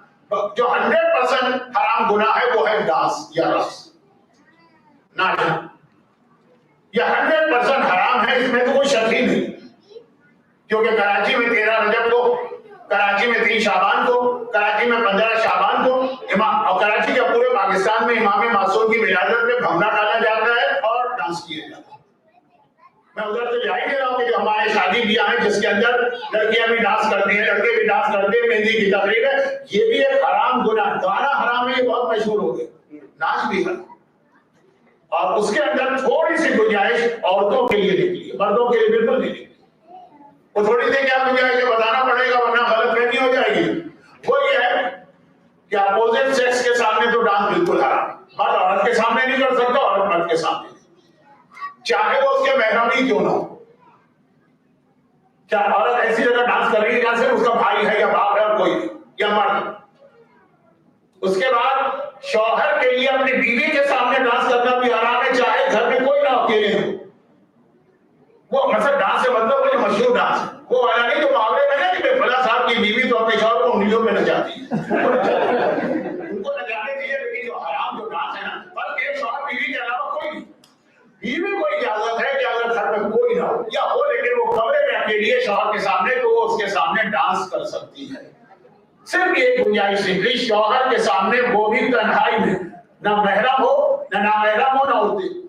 جو 100% حرام گناہ ہے وہ ہے ڈانس یا رقص, ناچنا. یہ 100% حرام ہے, اس میں تو کوئی شک ہی نہیں. کیونکہ کراچی میں 13 رجب کو, کراچی میں 3 شعبان کو, کراچی میں 15 شعبان کو, اور کراچی کے پورے پاکستان میں امام معصوم کی ولادت میں بھنگڑا ڈالا جاتا ہے اور ڈانس کیا جاتا ہے. میں ادھر سے جائی دے رہا ہوں کہ جو ہمارے شادی بیاہ ہیں جس کے اندر لڑکیاں بھی ڈانس کرتی ہیں, لڑکے بھی ڈانس کرتے ہیں, مہندی کی تقریب ہے, یہ بھی ایک حرام گناہ. گانا حرام ہے, یہ بہت مشہور ہو گئے, ناچ بھی ہے. اور اس کے اندر تھوڑی سی گنجائش عورتوں کے لیے نکلی ہے, مردوں کے لیے بالکل نہیں نکلی. وہ تھوڑی سی کیا گنجائش ہے بتانا پڑے گا, ورنہ غلط فہمی ہو جائے گی. وہ یہ ہے کہ اپوزٹ سیکس کے سامنے تو ڈانس بالکل حرام. مرد عورت کے سامنے نہیں کر سکتا, عورت مرد کے سامنے, چاہے وہ اس کے محرم ہی کیوں نہ ہو. کیا عورت ایسی جگہ ڈانس کر رہی ہے جہاں سے اس کا بھائی ہے یا باپ ہے اور کوئی یا مرد. اس کے بعد شوہر کے لیے اپنی بیوی کے سامنے ڈانس کرنا بھی حرام ہے, چاہے گھر میں کوئی نہ اکیلے ہو. وہ مثلا ڈانس سے مطلب وہ جو مشہور ڈانس ہے وہ والا نہیں جو محاورے میں نا کہ فلاں صاحب کی بیوی تو اپنے شوہر کو انگلیوں میں نچاتی ہے, ان کو نچانے دیجیے. لیکن جو حرام جو ڈانس ہے نا, بلکہ شوہر بیوی کے علاوہ کوئی نہیں. بیوی کو اجازت ہے کہ اگر گھر میں کوئی نہ ہو یا ہو لیکن وہ کمرے میں اکیلی ہے شوہر کے سامنے, تو وہ اس کے سامنے ڈانس کر سکتی ہے. صرف یہ گنجائش نکلی شوہر کے سامنے, وہ بھی تنہائی میں, نہ محرم ہو نہ نامحرم ہو نہ عورتیں,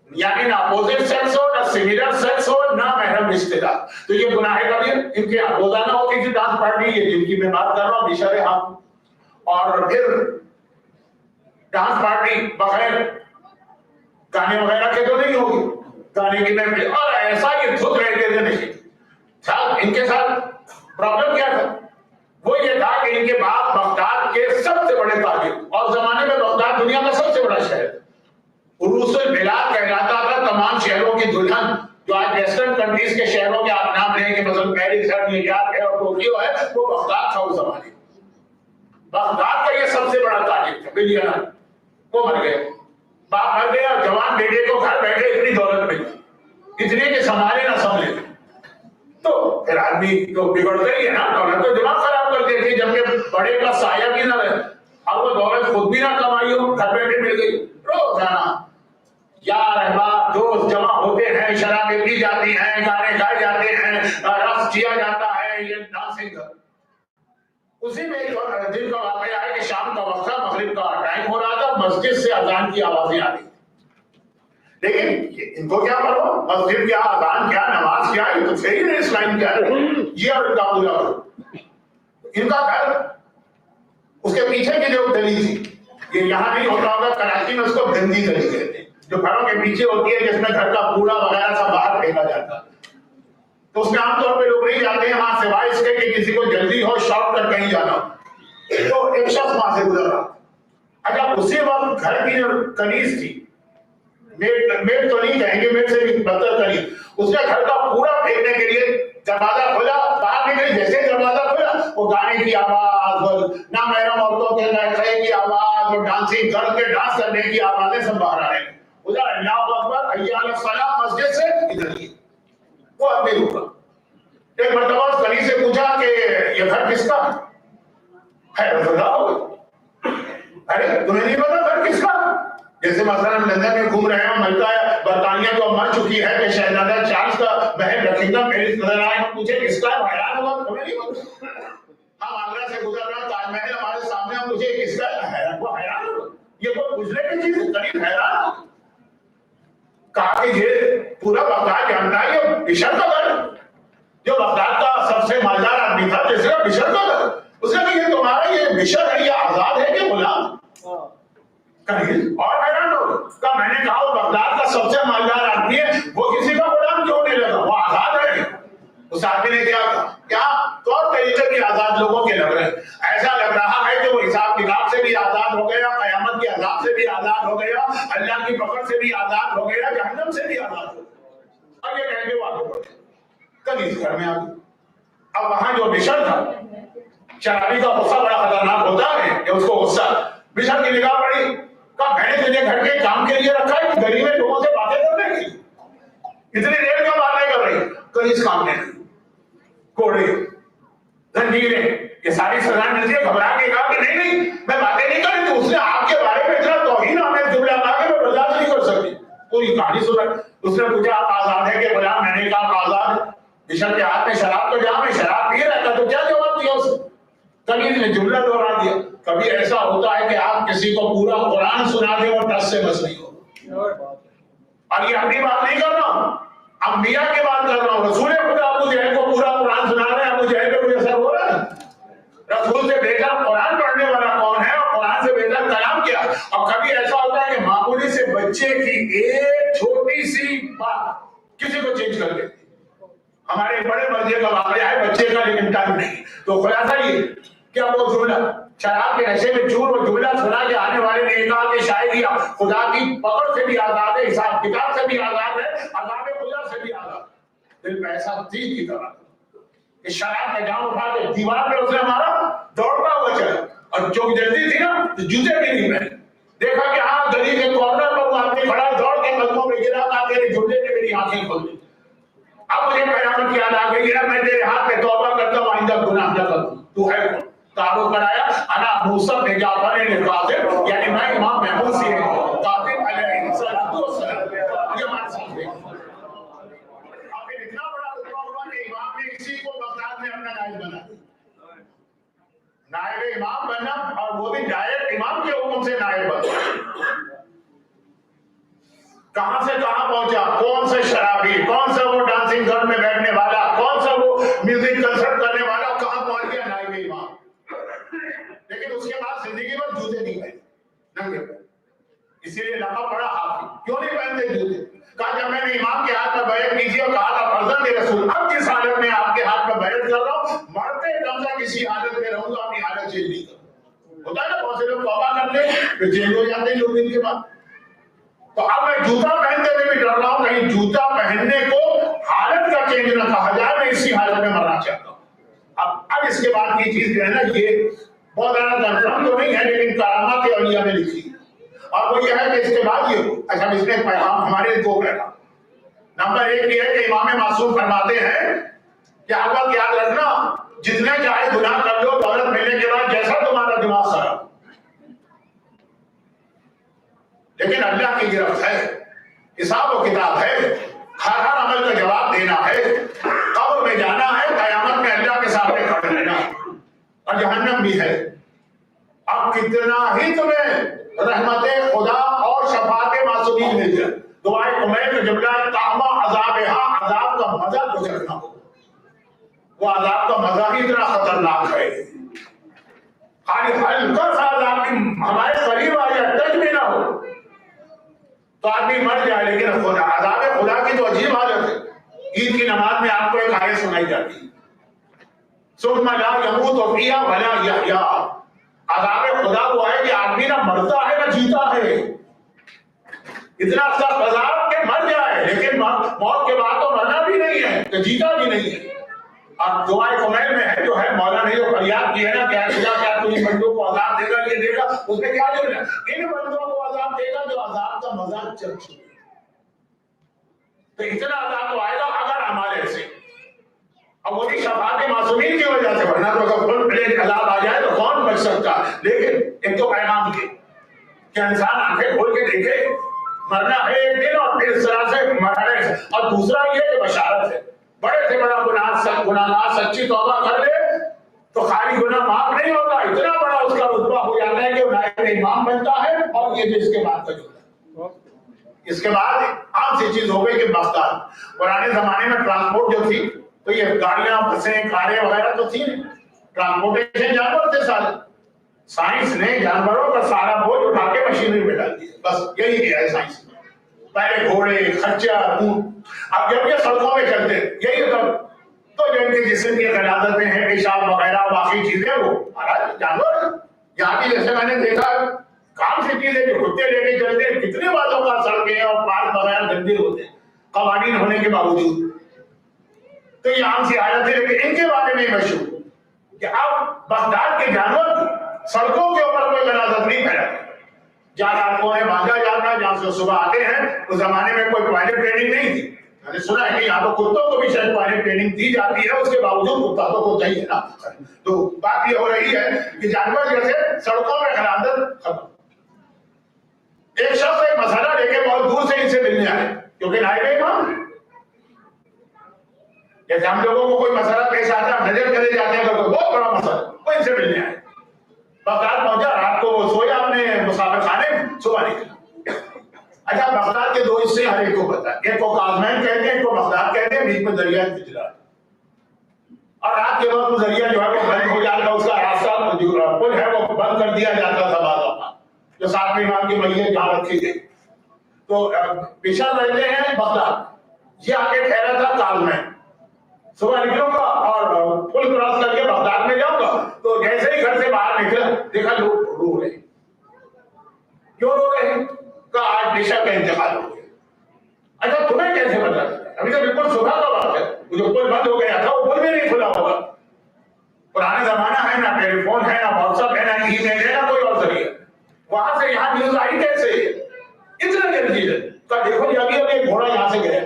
یعنی نہ اپوزٹ سیکس ہو نہ سملر سیکس ہو نہ محرم رشتے دار. تو یہ گناہ کبیر ان کے روزانہ ہوتی تھی ڈانس پارٹی, یہ جن کی میں بات کر رہا ہوں بشر حق. اور پھر ڈانس پارٹی بغیر گانے وغیرہ کے تو نہیں ہوگی, گانے کی محفل, اور ایسا یہ دھت رہتے تھے نہیں. ان کے ساتھ پرابلم کیا تھا, وہ یہ تھا کہ ان کے باپ بغداد کے سب سے بڑے تاجر, اور زمانے میں بغداد دنیا کا سب سے بڑا شہر ہے, عروس البلاد کہلاتا تھا. تمام شہروں کی دلہن جو آج ویسٹرن کنٹریز کے شہروں کے آپ نام لیں کہ مثلا پیرس ہے, نیو یارک ہے اور ٹوکیو ہے, وہ بغداد تھا اس زمانے. بغداد کا یہ سب سے بڑا تاجر تھا, بلینئر. وہ مر گئے, باپ مر گئے, اور جوان بیٹے کو گھر بیٹھے اتنی دولت ملی, اتنی کہ سنبھالے نہ سنبھلے. تو پھر آدمی تو بگڑتا ہی ہے نا، دولت تو دماغ خراب کر دیتی، جبکہ بڑے کا سایہ بھی نہ رہے اور وہ دولت خود بھی نہ کمائی ہو، گھر بیٹھے مل گئی۔ روزانہ یار احباب دوست جمع ہوتے ہیں، شرابیں پی جاتی ہیں، گانے گائے جاتے ہیں، رقص کیا جاتا ہے، یہ ڈانسنگ۔ اسی میں ایک دن کا واقعہ ہے کہ شام کا وقت تھا، مغرب کا ٹائم ہو رہا تھا، مسجد سے اذان کی آوازیں آ رہی، لیکن ان کو کیا کرو، مسجد کیا، اذان کیا، نماز کیا، یہ تو صحیح نہیں، اسلام کیا ہے یہ، اور ان کا پورا ان کا گھر اس کے پیچھے کی جو گلی تھی، یہ یہاں نہیں ہوتا ہوگا، کراچی میں اس کو گندی گلی کہتے ہیں، جو گھروں کے پیچھے ہوتی ہے، جس میں گھر کا کوڑا وغیرہ سب باہر پھینکا جاتا ہے، تو اس میں عام طور پہ لوگ نہیں جاتے ہیں وہاں، سوائے اس کے کہ کسی کو جلدی ہو، شارٹ کٹ کہیں جانا ہو۔ تو ایک شخص وہاں سے گزر رہا، اچھا اسی وقت گھر کی جو کنیز تھی، میٹ تو نہیں کہیں گے، میٹ سے بھی بدتر کنیز، اس نے گھر کا کوڑا پھینکنے کے لیے دروازہ کھولا، باہر نکلی، جیسے دروازہ کھولا وہ گانے کی آواز، نامحرم عورتوں کے ناچنے کی آواز، وہ ڈانسنگ گرل کے ڈانس کرنے کی آوازیں سب باہر آ رہی ہیں۔ ادھر اللہ اکبر، حی علی الصلاۃ، مسجد سے ادھر ہی وہ اب نہیں رکا۔ ایک مرتبہ اس گلی سے پوچھا کہ یہ گھر کس کا ہے؟ ارے تمہیں نہیں پتا گھر کس کا؟ جیسے مثلا ہم لندن میں گھوم رہے ہیں، ملکہ برطانیہ تو مر چکی ہے کہ شہزادہ چارلس کا محل بکنگھم پیلس نظر آئے، ہم پوچھے کس کا ہے، حیران ہوا، تمہیں نہیں پتا؟ ہم آگرہ سے گزر رہے ہیں، تاج محل ہمارے سامنے، ہم پوچھے کس کا ہے، وہ حیران ہوا، یہ کوئی گزرے کی چیز ہے، قریب حیران ہوا۔ کہا کہ یہ پورا بغداد جانتا ہے، یہ بشر کا گھر، جو بغداد کا سب سے مالدار آدمی تھا جس کا بشر کا گھر، اس نے کہا یہ تمہارا یہ بشر ہے، یہ آزاد ہے کہ غلام؟ اور حیران ہو کہ میں نے کہا وہ بغداد کا سب سے مالدار آدمی ہے، وہ کسی کا غلام کیوں نہیں لگا، وہ آزاد ہے۔ اس آدمی نے کیا کہا، کیا طور طریقے بھی آزاد لوگوں کے لگ رہے ہیں، ایسا لگ رہا ہے کہ وہ حساب کتاب سے بھی آزاد ہو گیا، قیامت کے عذاب سے بھی آزاد ہو گیا، اللہ کی پکڑ سے بھی آزاد ہو گیا، جہنم سے بھی آزاد ہو گیا۔ اب یہ کہیں گے وہ آگے بڑھے، کل اس گھر میں آ گئی۔ اب وہاں جو بشر تھا، شرابی کا غصہ بڑا خطرناک ہوتا ہے کہ اس کو غصہ، بشر کی نگاہ پڑی، کہا میں نے تجھے گھر کے کام کے لیے رکھا ہے، گلی میں لوگوں سے باتیں کرنے کی، اتنی دیر کیوں باتیں کر رہی؟ کہیں اس کام نے کوڑے زنجیریں یہ ساری سزائیں ملتی ہے۔ گھبرا کے کہا کہ نہیں میں باتیں نہیں کر رہی تھی، اس نے آپ کے بارے میں اتنا توہین آمیز جملہ کہا کہ میں برداشت نہیں کر سکتی۔ پوری کہانی سنا، اس نے پوچھا آپ آزاد ہے کہ غلام؟ میں نے کہا آزاد۔ بشر کے ہاتھ میں شراب تو جہاں میں شراب پیے رہتا تو کیا جواب دیا اسے؟ کنیز نے جملہ دوہرا دیا۔ کبھی ایسا ہوتا ہے کہ آپ کسی کو پورا قرآن سنا دیں اور ٹس سے بس نہیں ہو، اور یہ اپنی بات نہیں کر رہا ہوں، انبیاء کی بات کر رہا ہوں۔ رسول خدا ابو جہل کو پورا قرآن سنا رہے ہیں، ابو جہل پہ کوئی اثر ہو رہا ہے؟ رسول سے بہتر قرآن پڑھنے والا کون ہے، اور قرآن سے بہتر کلام کیا؟ اور کبھی ایسا ہوتا ہے کہ معمولی سے بچے کی ایک چھوٹی سی بات کسی کو چینج کر دیتی۔ ہمارے بڑے مزے کا واقعہ ہے بچے کا، لیکن ٹائم نہیں۔ تو خلاصہ یہ کیا وہ جملہ شراب کے نشے میں چور، وہ جملہ سنا کے آنے والے نے کہا کہ شاید یہ خدا کی پکڑ سے بھی آزاد ہے، حساب کتاب سے بھی آزاد ہے، عذاب خدا سے بھی آزاد ہے۔ دل میں ایسا تیر کی طرح کہ شراب کا جام اٹھا کے دیوار پہ اس نے مارا، دوڑتا ہوا چلا، اور جو جلدی تھی نا جوتے بھی نہیں پہنے، دیکھا کہ ہاں گلی کے کارنر پر وہ آدمی کھڑا، دوڑ کے قدموں پہ گرا، کہا تیرے جملے نے میری آنکھیں کھول دی۔ اب مجھے قیامت کی یاد آ گئی ہے، میں تیرے ہاتھ پہ توبہ کرتا ہوں، آئندہ گناہ نہ کروں۔ تو ہے کون؟ تعارف کرایا، انا موسیٰ بن جعفر القاضب، یعنی میں امام محمود سے قاضب علیہ الصلوۃ والسلام۔ یہ ہمارے سامنے اب اتنا بڑا رتبہ ہوا کہ امام نے کسی کو بغداد میں اپنا نائب بنا، نائب امام بنا، اور وہ بھی ڈائریکٹ امام کے حکم سے نائب بنا۔ کہاں سے کہاں پہنچا، کون سے شرابی، کون سا وہ ڈانسنگ گھر میں بیٹھنے والا، کون سا وہ میوزک کنسرٹ کرنے والا، کہاں پہنچ گیا نائب امام۔ لیکن اس کے بعد زندگی میں جوتے نہیں پہنے، ننگے پیر، اسی لیے لقب پڑا حافظ۔ کیوں نہیں پہنتے جوتے؟ کہا جب میں نے امام کے ہاتھ میں بیعت کیجیے اور کہا تھا فرزند رسول، اب جس حالت میں آپ کے ہاتھ میں بیعت کر رہا ہوں، مرتے دم تک کسی حالت میں رہوں گا، اپنی حالت چینج نہیں کروں۔ ہوتا ہے نا بہت سے لوگ توبہ کرتے ہیں پھر چینج ہو جاتے ہیں 2 دن کے بعد۔ تو اب میں جوتا پہنتے ہوئے بھی ڈر رہا ہوں کہیں جوتا پہننے کو حالت کا چینج نہ کہا جائے، میں اسی حالت میں مرنا چاہتا ہوں۔ اب اس کے بعد کی چیز جو ہے نا، یہ بہت زیادہ کنفرم تو نہیں ہے لیکن کرامات اولیاء میں لکھی ہے، اور وہ یہ ہے کہ اس کے بعد یہ اچھا اس میں پیغام ہمارے 2 پیغام۔ نمبر 1 یہ ہے کہ امام معصوم فرماتے ہیں کیا وقت یاد رکھنا جتنے چاہے گناہ کر لو دولت ملنے کے بعد جیسا تمہارا دماغ خراب، لیکن اللہ کی گرفت ہے، حساب و کتاب ہے، ہر عمل کا جواب دینا ہے، قبر میں جانا ہے، قیامت میں اللہ کے سامنے کھڑے رہنا، اور جہنم بھی ہے۔ اب کتنا ہی تمہیں رحمت خدا اور شفاعت معصومین مل جائے، دعائے کمیل کا جملہ تاہما عذاب کا مزہ گزرنا ہو، وہ عذاب کا مزہ ہی اتنا خطرناک ہے، خالی ہلکا سا عذاب کی ہمارے قریب آ جائے ٹچ بھی نہ ہو تو آدمی مر جائے، لیکن عذاب خدا کی تو عجیب حالت ہے۔ عید کی نماز میں آپ کو ایک آیت سنائی جاتی ہے، ثم لا يموت فيها ولا يحيا، عذاب خدا وہ ہے کہ آدمی نہ مرتا ہے نہ جیتا ہے، اتنا سخت عذاب کہ مر جائے، لیکن موت کے بعد تو مرنا بھی نہیں ہے کہ جیتا بھی نہیں ہے۔ اور دعائے کمیل میں ہے جو ہے مولا نے جو فریاد کی ہے نا، کیا خدا کیا تجھ بندوں کو عذاب دے گا، یہ دے گا، اس میں کیا جو ہے ان بندوں کو عذاب دے گا جو عذاب کا مزہ چل چکے، تو اتنا عذاب تو آئے گا اگر اعمال ایسے، اب وہ بھی شفاعت معصومین کی وجہ سے، ورنہ تو اگر فل پلیٹ عذاب آ جائے تو کون بچ سکتا، لیکن ایک تو پیغام کے کہ انسان آنکھیں کھول کے دیکھے مرنا ہے ایک دن، اور پھر اس طرح سے مرنے سے، اور دوسرا یہ کہ بشارت ہے، بڑے سے بڑا گناہگار سچی توبہ کر لے تو خالی گناہ معاف نہیں ہوتا، اتنا بڑا اس کا رتبہ ہو جاتا ہے کہ وہ نائب امام بنتا ہے، اور یہ بھی اس کے بعد کا جو ہے اس کے بعد عام سی چیز ہو گئی کہ بختار پرانے زمانے میں ٹرانسپورٹ جو تھی تو یہ گاڑیاں بسیں کاریں وغیرہ تو تھی نہیں، ٹرانسپورٹیشن جانور تھے سارے، سائنس نے جانوروں کا سارا بوجھ اٹھا کے مشینری میں ڈال دیا، بس یہی کیا ہے سائنس نے، پہلے گھوڑے خچر اونٹ، اب جب یہ سڑکوں میں چلتے یہی تو جو ان کے جسم کی غلاظتیں ہیں پیشاب وغیرہ باقی چیزیں وہ جانور یہاں کی جیسے میں نے دیکھا کام سے چیزیں جو کتے لے کے چلتے ہیں، کتنے باتوں کا سڑکیں اور پارک وغیرہ گندے ہوتے ہیں قوانین ہونے کے باوجود، تو یہ عام سی حالت ہے، لیکن ان کے بارے میں مشہور کہ اب بغداد کے جانور سڑکوں کے اوپر کوئی غلاظت نہیں پھیلاتے، جہاں راتوں میں باندھا جاتا ہے، جہاں سے صبح آتے ہیں، اس زمانے میں کوئی پائلٹ ٹریننگ نہیں تھی، میں نے سنا ہے کہ یہاں تو کتوں کو بھی شاید پائلٹ ٹریننگ دی جاتی ہے، اس کے باوجود کتا تو ہوتا ہی ہے نا، تو بات یہ ہو رہی ہے کہ جانور جیسے سڑکوں میں غلاظت ختم۔ ایک شخص ایک مسئلہ لے کے بہت دور سے ان سے ملنے آئے، کیونکہ لائے گئے وہاں جیسے ہم لوگوں کو کوئی مسئلہ پیش آتا ہے نظر چلے جاتے ہیں، تو بہت بڑا مسئلہ وہ ان سے ملنے آئے، بغداد پہنچا، رات کو وہ سویا اپنے مسافر خانے، صبح نکلا۔ اچھا بغداد کے دو حصے ہر ایک کو پتا ہے، ایک کو کازمین کہتے ہیں، ایک کو بغداد کہتے ہیں، بیچ میں دریا گجرات، اور رات کے وقت دریا جو ہے وہ بند ہو جاتا، اس کا راستہ پل ہے وہ بند کر دیا جاتا تھا بعض اوقات، جو ساتویں امام کی میت جہاں رکھی گئی، تو پیشہ رہتے ہیں بغداد، یہ آگے ٹھہرا تھا کازمین، صبح نکلوں گا اور پل کراس کر کے بغداد میں جاؤں گا، تو جیسے ہی گھر سے باہر نکلا دیکھا لوگ رو رہے، کیوں رو رہے ہیں؟ کہ آج پیشہ کا انتقال ہو گیا۔ اچھا تمہیں کیسے پتا؟ ابھی تو بالکل صبح کا وقت ہے، وہ جو پل بند ہو گیا تھا وہ پل بھی نہیں کھلا ہوگا، پرانا زمانہ ہے، نہ ٹیلی فون ہے، نہ واٹس ایپ ہے، نہ ای میل ہے، نہ کوئی اور ذریعہ، وہاں سے یہاں نیوز آئی کیسے؟ اتنا جلدی ہے کہ دیکھو جب ابھی گھوڑا یہاں سے گیا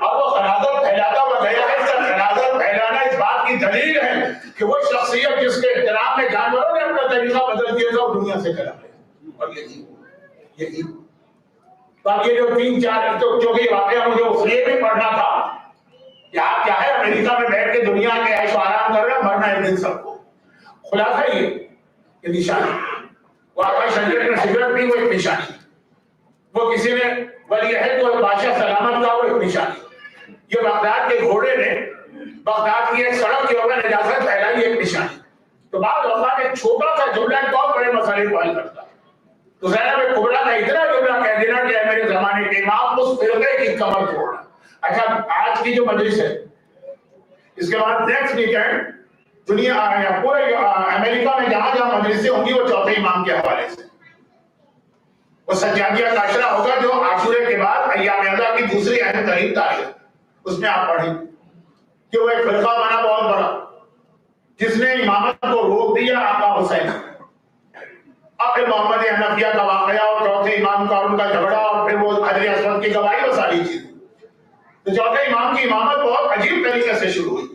اور وہ خنازر پھیلاتا ہوا گیا ہے، اس کا خنازر پھیلانا اس بات کی دلیل ہے کہ وہ شخصیت جس کے احترام میں جانوروں نے اپنا طریقہ بدل دیا تھا وہ دنیا سے چلا گیا، اور یہی باقی جو 3-4 جو کہ واقعہ مجھے اس لیے بھی پڑھنا تھا کہ آپ کیا ہے امریکہ میں بیٹھ کے دنیا کے عیش و آرام کر رہے ہیں، مرنا ایک دن سب کو، خلاصہ یہ نشانی، وہ آپ کا شریعت میں سگریٹ پی وہ ایک نشانی، وہ کسی نے ولی عہد کو بادشاہ سلامت کا وہ ایک نشانی، یہ بغداد کے گھوڑے نے بغداد کی ایک سڑک کے اوپر نجاست پھیلائی ایک نشانی، تو بعض اوقات ایک چھوٹا سا جملہ ایک بہت بڑے مسئلے کو حل کرتا ہے، تو زینب کبریٰ کا اتنا جملہ کہہ دینا کہ میرے زمانے کے امام اس فرقے کی کمر توڑنا۔ اچھا آج کی جو مجلس ہے اس کے بعد نیکسٹ ویکینڈ دنیا یا پورے امریکہ میں جہاں جہاں مجلسیں ہوں گی وہ چوتھے امام کے حوالے سے، وہ سجادیہ عاشرہ ہوگا جو عاشورے کے بعد ایام ازا کی دوسری اہم ترین تاریخ، اس میں آپ پڑھیں کہ وہ ایک فرقہ بنا بہت بڑا جس نے امامت کو روک دیا آقا حسین، اب پھر محمد حنفیہ کا واقعہ اور چوتھے امام کا ان کا جھگڑا اور پھر وہ حجر اسود کی گواہی، وہ ساری چیزیں، تو چوتھے امام کی امامت بہت عجیب طریقے سے شروع ہوئی،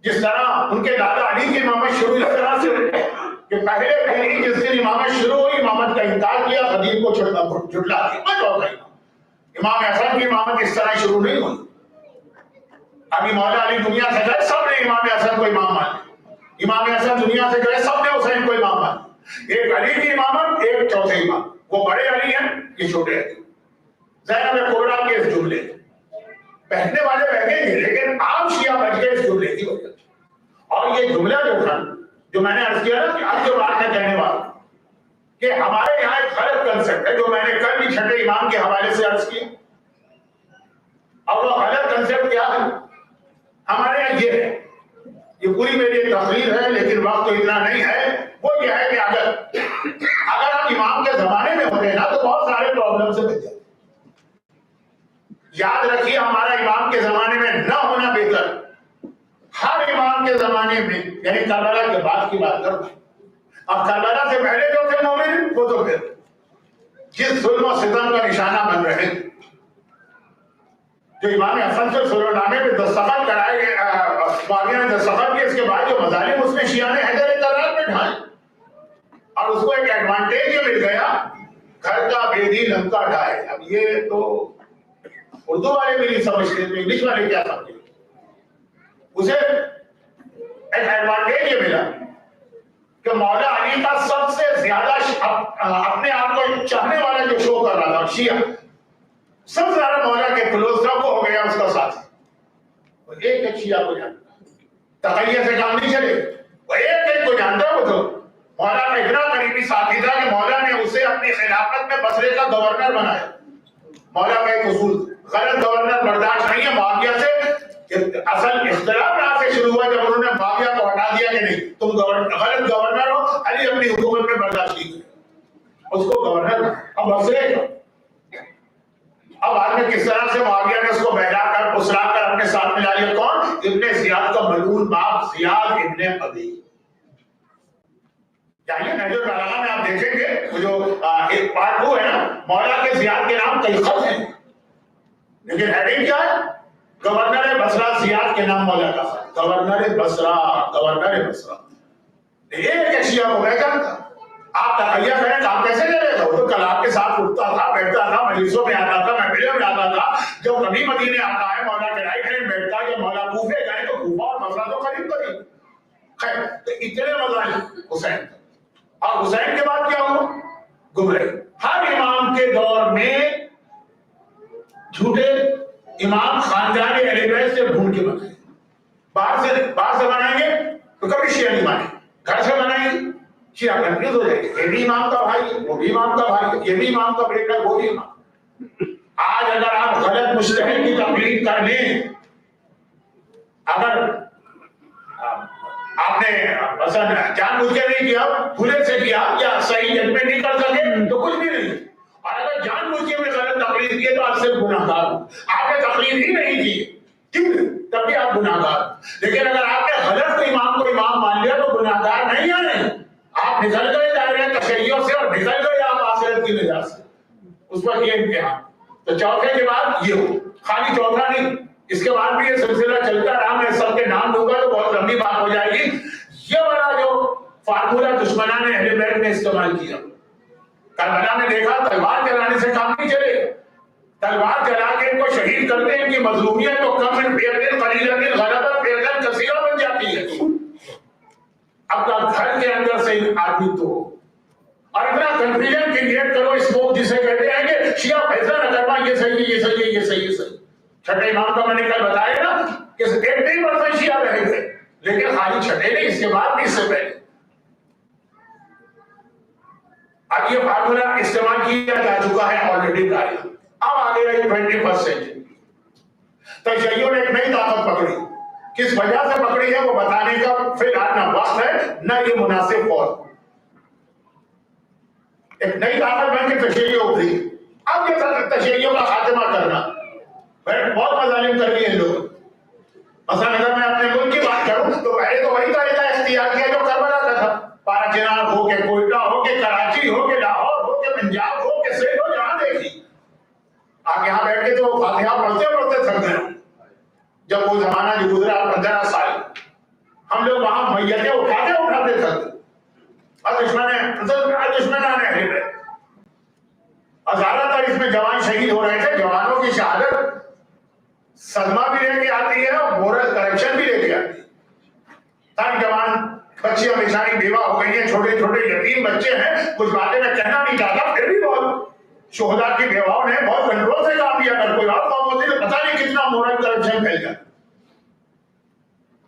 جس طرح ان کے دادا علی کی امامت شروع اس طرح سے کہ پہلے دن ہی جس دن امامت شروع ہوئی امامت کا انکار کیا، خطیب کو جھٹلا دیا، بس ہو گئی۔ امام حسن کی امامت اس طرح شروع نہیں ہوئی۔ ابھی مولا علی دنیا سے گئے، سب نے امام حسن کو امام مانا، امام حسن دنیا سے گئے، سب نے حسین کو امام مانا۔ ایک علی کی امامت، ایک چوتھے امام، وہ بڑے علی ہیں، یہ چھوٹے علی۔ زینب کبریٰ کے اس جملے پہننے والے بہگیں گے، لیکن عام شیعہ بچ گئے اس جملے کی وجہ سے۔ اور یہ جملہ جو تھا، جو میں نے عرض کیا نا کہ اب جو بات ہے کہنے والا کہ ہمارے یہاں ایک غلط کنسپٹ ہے، جو میں نے کل بھی چھٹے امام کے حوالے سے عرض کیا۔ اور وہ غلط کنسپٹ کیا ہے؟ ہمارے یہاں یہ ہے، یہ پوری میری ایک تقریر ہے لیکن وقت تو اتنا نہیں ہے، وہ یہ ہے کہ اگر آپ امام کے زمانے میں ہوتے نا تو بہت سارے پرابلم سے بچ جاتے۔ یاد رکھیے ہمارا امام کے زمانے میں نہ ہونا بہتر، ہر امام کے زمانے میں، یعنی کربلا کے بعد کی بات کروں، اب کربلا سے پہلے جو تھے مومن وہ تو پھر جس ظلم و ستم کا نشانہ بن رہے ہیں، جو امام حسن سے سلو نامے پہ دستخط کرائے گئے، معاویہ نے دستخط کیے، اس کے بعد جو مظالم اس میں شیعہ نے حیدر کرار میں ڈھائے، اور اس کو ایک ایڈوانٹیج یہ مل گیا، گھر کا بیدی لنکا ڈھائے۔ اب یہ تو اردو والے بھی نہیں سمجھتے، تو انگلش والے کیا سمجھتے؟ اسے ایک ایڈوانٹیج یہ ملا کہ مولا علی کا سب سے زیادہ اپنے آپ کو چاہنے والا جو شو کر رہا تھا شیعہ، سب سے زیادہ مولا کے کلوز تھا، وہ ہو گیا اس کا ساتھ۔ ایک ایک شیعہ کو جانتا، تقیہ سے کام نہیں چلے، وہ ایک ایک کو جانتا۔ وہ تو مولا کا اتنا قریبی ساتھی تھا کہ مولا نے اسے اپنی خلافت میں بصرے کا گورنر بنایا۔ مولا کا ایک اصول، غلط گورنر برداشت نہیں ہے۔ معاویہ سے اصل اختلاف یہاں سے شروع ہوا جب انہوں نے معاویہ کو ہٹا دیا کہ نہیں تم غلط گورنر ہو، علی اپنی حکومت میں برداشت نہیں کرے، اس کو گورنر اب بصرے کا۔ اب بعد میں کس طرح سے معاویہ نے اس کو بہلا کر پسرا کر اپنے ساتھ ملا لیا، کون؟ ابن زیاد کا ملعون باپ زیاد ابن ابی۔ چاہیے نہج البلاغہ میں آپ دیکھیں گے وہ جو ایک پارٹ 2 ہے نا، مولا کے زیاد کے نام کئی خط ہیں، لیکن ہیڈنگ کیا ہے؟ گورنر بصرہ زیاد کے نام مولا کا خط، گورنر بصرہ، گورنر بصرہ۔ ایک شیعہ کو میں جانتا، آپ تقیہ کریں تو آپ کیسے کرے گا؟ وہ تو کل آپ کے ساتھ اٹھتا تھا، بیٹھتا تھا، مجلسوں میں آتا تھا، محفلوں میں آتا تھا۔ جو کبھی مدینے آتا ہے مولا کے رائٹ ہینڈ بیٹھتا ہے، جب مولا کوفے گئے تو کوفہ اور بصرہ تو قریب قریب۔ خیر، تو اتنے مظالم حسین، اور حسین کے بعد کیا ہوا؟ گمرے۔ ہر امام کے دور میں جھوٹے امام خاندان اہل بیت سے ڈھونڈ کے بنائے، باہر سے بنائیں گے تو کبھی شیعہ نہیں مانے، گھر سے بنائیں گے شیعہ کنفیوز ہو جائے گی، یہ بھی امام کا بھائی ہے، وہ بھی امام کا بھائی ہے، یہ بھی امام کا بیٹا ہے، وہ بھی امام۔ آج اگر آپ غلط مجتہد کی تقلید کر لیں، اگر آپ نے جان بوجھ کے نہیں کیا، بھولے سے کیا یا صحیح ججمنٹ نہیں کر سکے تو کچھ بھی نہیں، اور اگر جان بوجھ کے غلط تقلید کیے تو آپ صرف گناہ گار ہو۔ آپ نے تقلید ہی نہیں کی تب بھی آپ گناہ گار، لیکن اگر آپ نے غلط امام کو امام مان لیا تو گناہ گار نہیں آنے، آپ نکل گئے دائرے تشیع سے اور نکل گئے آپ آخرت کی نجات سے۔ اس پر یہ امتحان۔ تو چوتھے کے بعد یہ ہو، خالی چوتھا نہیں، اس کے بعد بھی یہ سلسلہ چلتا رہا۔ میں سب کے نام دوں گا تو بہت لمبی بات ہو جائے گی۔ یہ بڑا جو فارمولہ دشمنان اہل بیت نے استعمال کیا، کربلا میں دیکھا تلوار چلانے سے کام نہیں چلے، تلوار چلا کے ان کو شہید کرتے ہیں کہ مظلومیت کو کم من فئۃ قلیلۃ غلبت فئۃ کثیرہ بن جاتی ہے۔ اب گھر کے اندر سے آدمی تو اور اتنا کنفیوژن کریٹ کرو، اسموک جسے کہتے ہیں کہ شیعہ فیصلہ نہ کروا، یہ صحیح ہے، یہ صحیح ہے، یہ صحیح ہے، صحیح۔ چھٹے امام کا میں نے کل بتایا نا کہ 80% شیعہ رہے تھے، لیکن خالی چھٹے نہیں، اس کے بعد بھی اس سے پہلے۔ اب یہ فارمولہ استعمال کیا جا چکا ہے آلریڈی تاریخ۔ اب آگے رہی 21 سینچری، تشیع نے ایک نئی طاقت پکڑی، کس وجہ سے پکڑی ہے وہ بتانے کا فی الحال نہ وقت ہے نہ یہ مناسب فور۔ ایک نئی طاقت بن کے تشیع ابھری۔ اب یہ تشیع کا خاتمہ کرنا، بہت مظالم کر لیے ہیں لوگ۔ مثلا اگر میں اپنے ملک کی بات کروں تو پہلے تو وہی طریقہ اختیار کیا جو کربلا کا تھا، پارا چنار ہو کے کوئٹہ ہو کے کراچی ہو کے لاہور ہو کے پنجاب ہو کے سندھ ہو، جہاں دیکھی آپ یہاں بیٹھ کے تو فاتحہ پڑھتے پڑھتے تھک گئے۔ جب وہ زمانہ جو گزرا 15 سال، میتیں اٹھاتے تھے دشمنان اہل بیت. اور زیادہ تر اس میں جوان شہید ہو رہے تھے. جوانوں کی شہادت صدمہ بھی لے کے آتی ہے اور مورل کرپشن بھی لے کے آتی ہے. تاکہ جوان بچیاں بیچاری بیوہ ہو گئی ہیں, چھوٹے چھوٹے یتیم بچے ہیں. کچھ باتیں میں کہنا نہیں چاہتا, پھر بھی بہت شہداء کی بیواؤں نے بہت کنٹرول سے کام کیا. اگر کوئی اور قوم ہوتی تو پتہ نہیں کتنا مورل کرپشن پھیل جائے.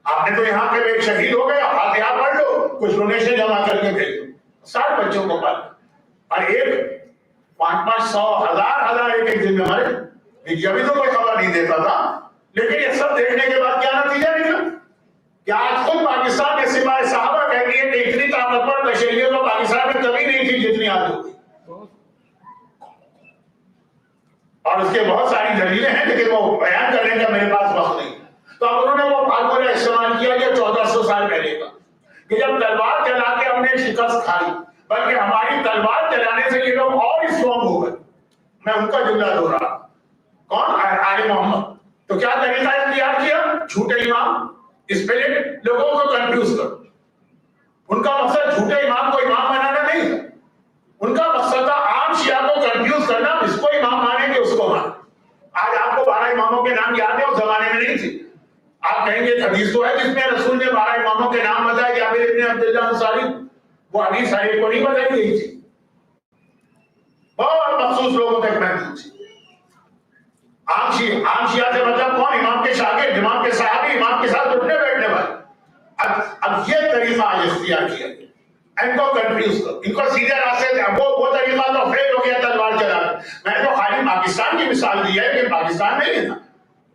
آپ نے تو یہاں کے ایک شہید ہو گئے, فاتحہ پڑھ لو, کچھ ڈونیشن جمع کر کے بھیج دو, 60 بچوں کو پال, اور ایک 500 1000 ایک دن میں مرے. میڈیا بھی تو کوئی خبر نہیں دیتا تھا. لیکن یہ سب دیکھنے کے بعد کیا نتیجہ نکلا کہ آج خود پاکستان کے سپاہ صحابہ کہتی ہے کہ اتنی طاقتور تشیعیت تو پاکستان میں کبھی نہیں تھی جتنی آج ہوگی. اور اس کے بہت ساری دلیلیں ہیں لیکن وہ بیان کرنے کا میرے پاس وقت نہیں. تو اب انہوں نے وہ فارمولہ استعمال کیا یہ 1400 سال پہلے کا کہ جب تلوار چلا کے ہم نے شکست کھائی, بلکہ ہماری تلوار چلانے سے یہ لوگ اور اسٹرانگ ہو گئے. میں ان کا جملہ دو رہا. کون؟ آل محمد. تو کیا طریقہ اختیار کیا؟ جھوٹے امام, اسپرٹ, لوگوں کو کنفیوز کرو. ان کا مقصد جھوٹے امام کو امام بنانا نہیں تھا. ان کا مقصد تھا عام شیعہ کو کنفیوز کرنا, اس کو امام مانیں گے اس کو مانیں. آج آپ کو 12 اماموں کے نام یاد ہے, اس زمانے میں نہیں تھی. آپ کہیں گے حدیث تو ہے جس میں رسول نے 12 اماموں کے نام بتائے, جابر ابن عبداللہ انصاری, وہ حدیث سارے کو نہیں بتائی گئی تھی, بہت مخصوص لوگوں تک محدود تھی. عام شیعہ سے مطلب کون؟ امام کے شاگرد, امام کے صحابی, امام کے ساتھ اٹھنے بیٹھنے والے. اب یہ طریقہ آج اختیار کیا گیا, ان کو کنفیوز کرو, ان کو سیدھے راستے سے. وہ طریقہ تو فیل ہو گیا تلوار چلا کے. میں نے تو خالی پاکستان کی مثال دی ہے کہ پاکستان نہیں ہے نا,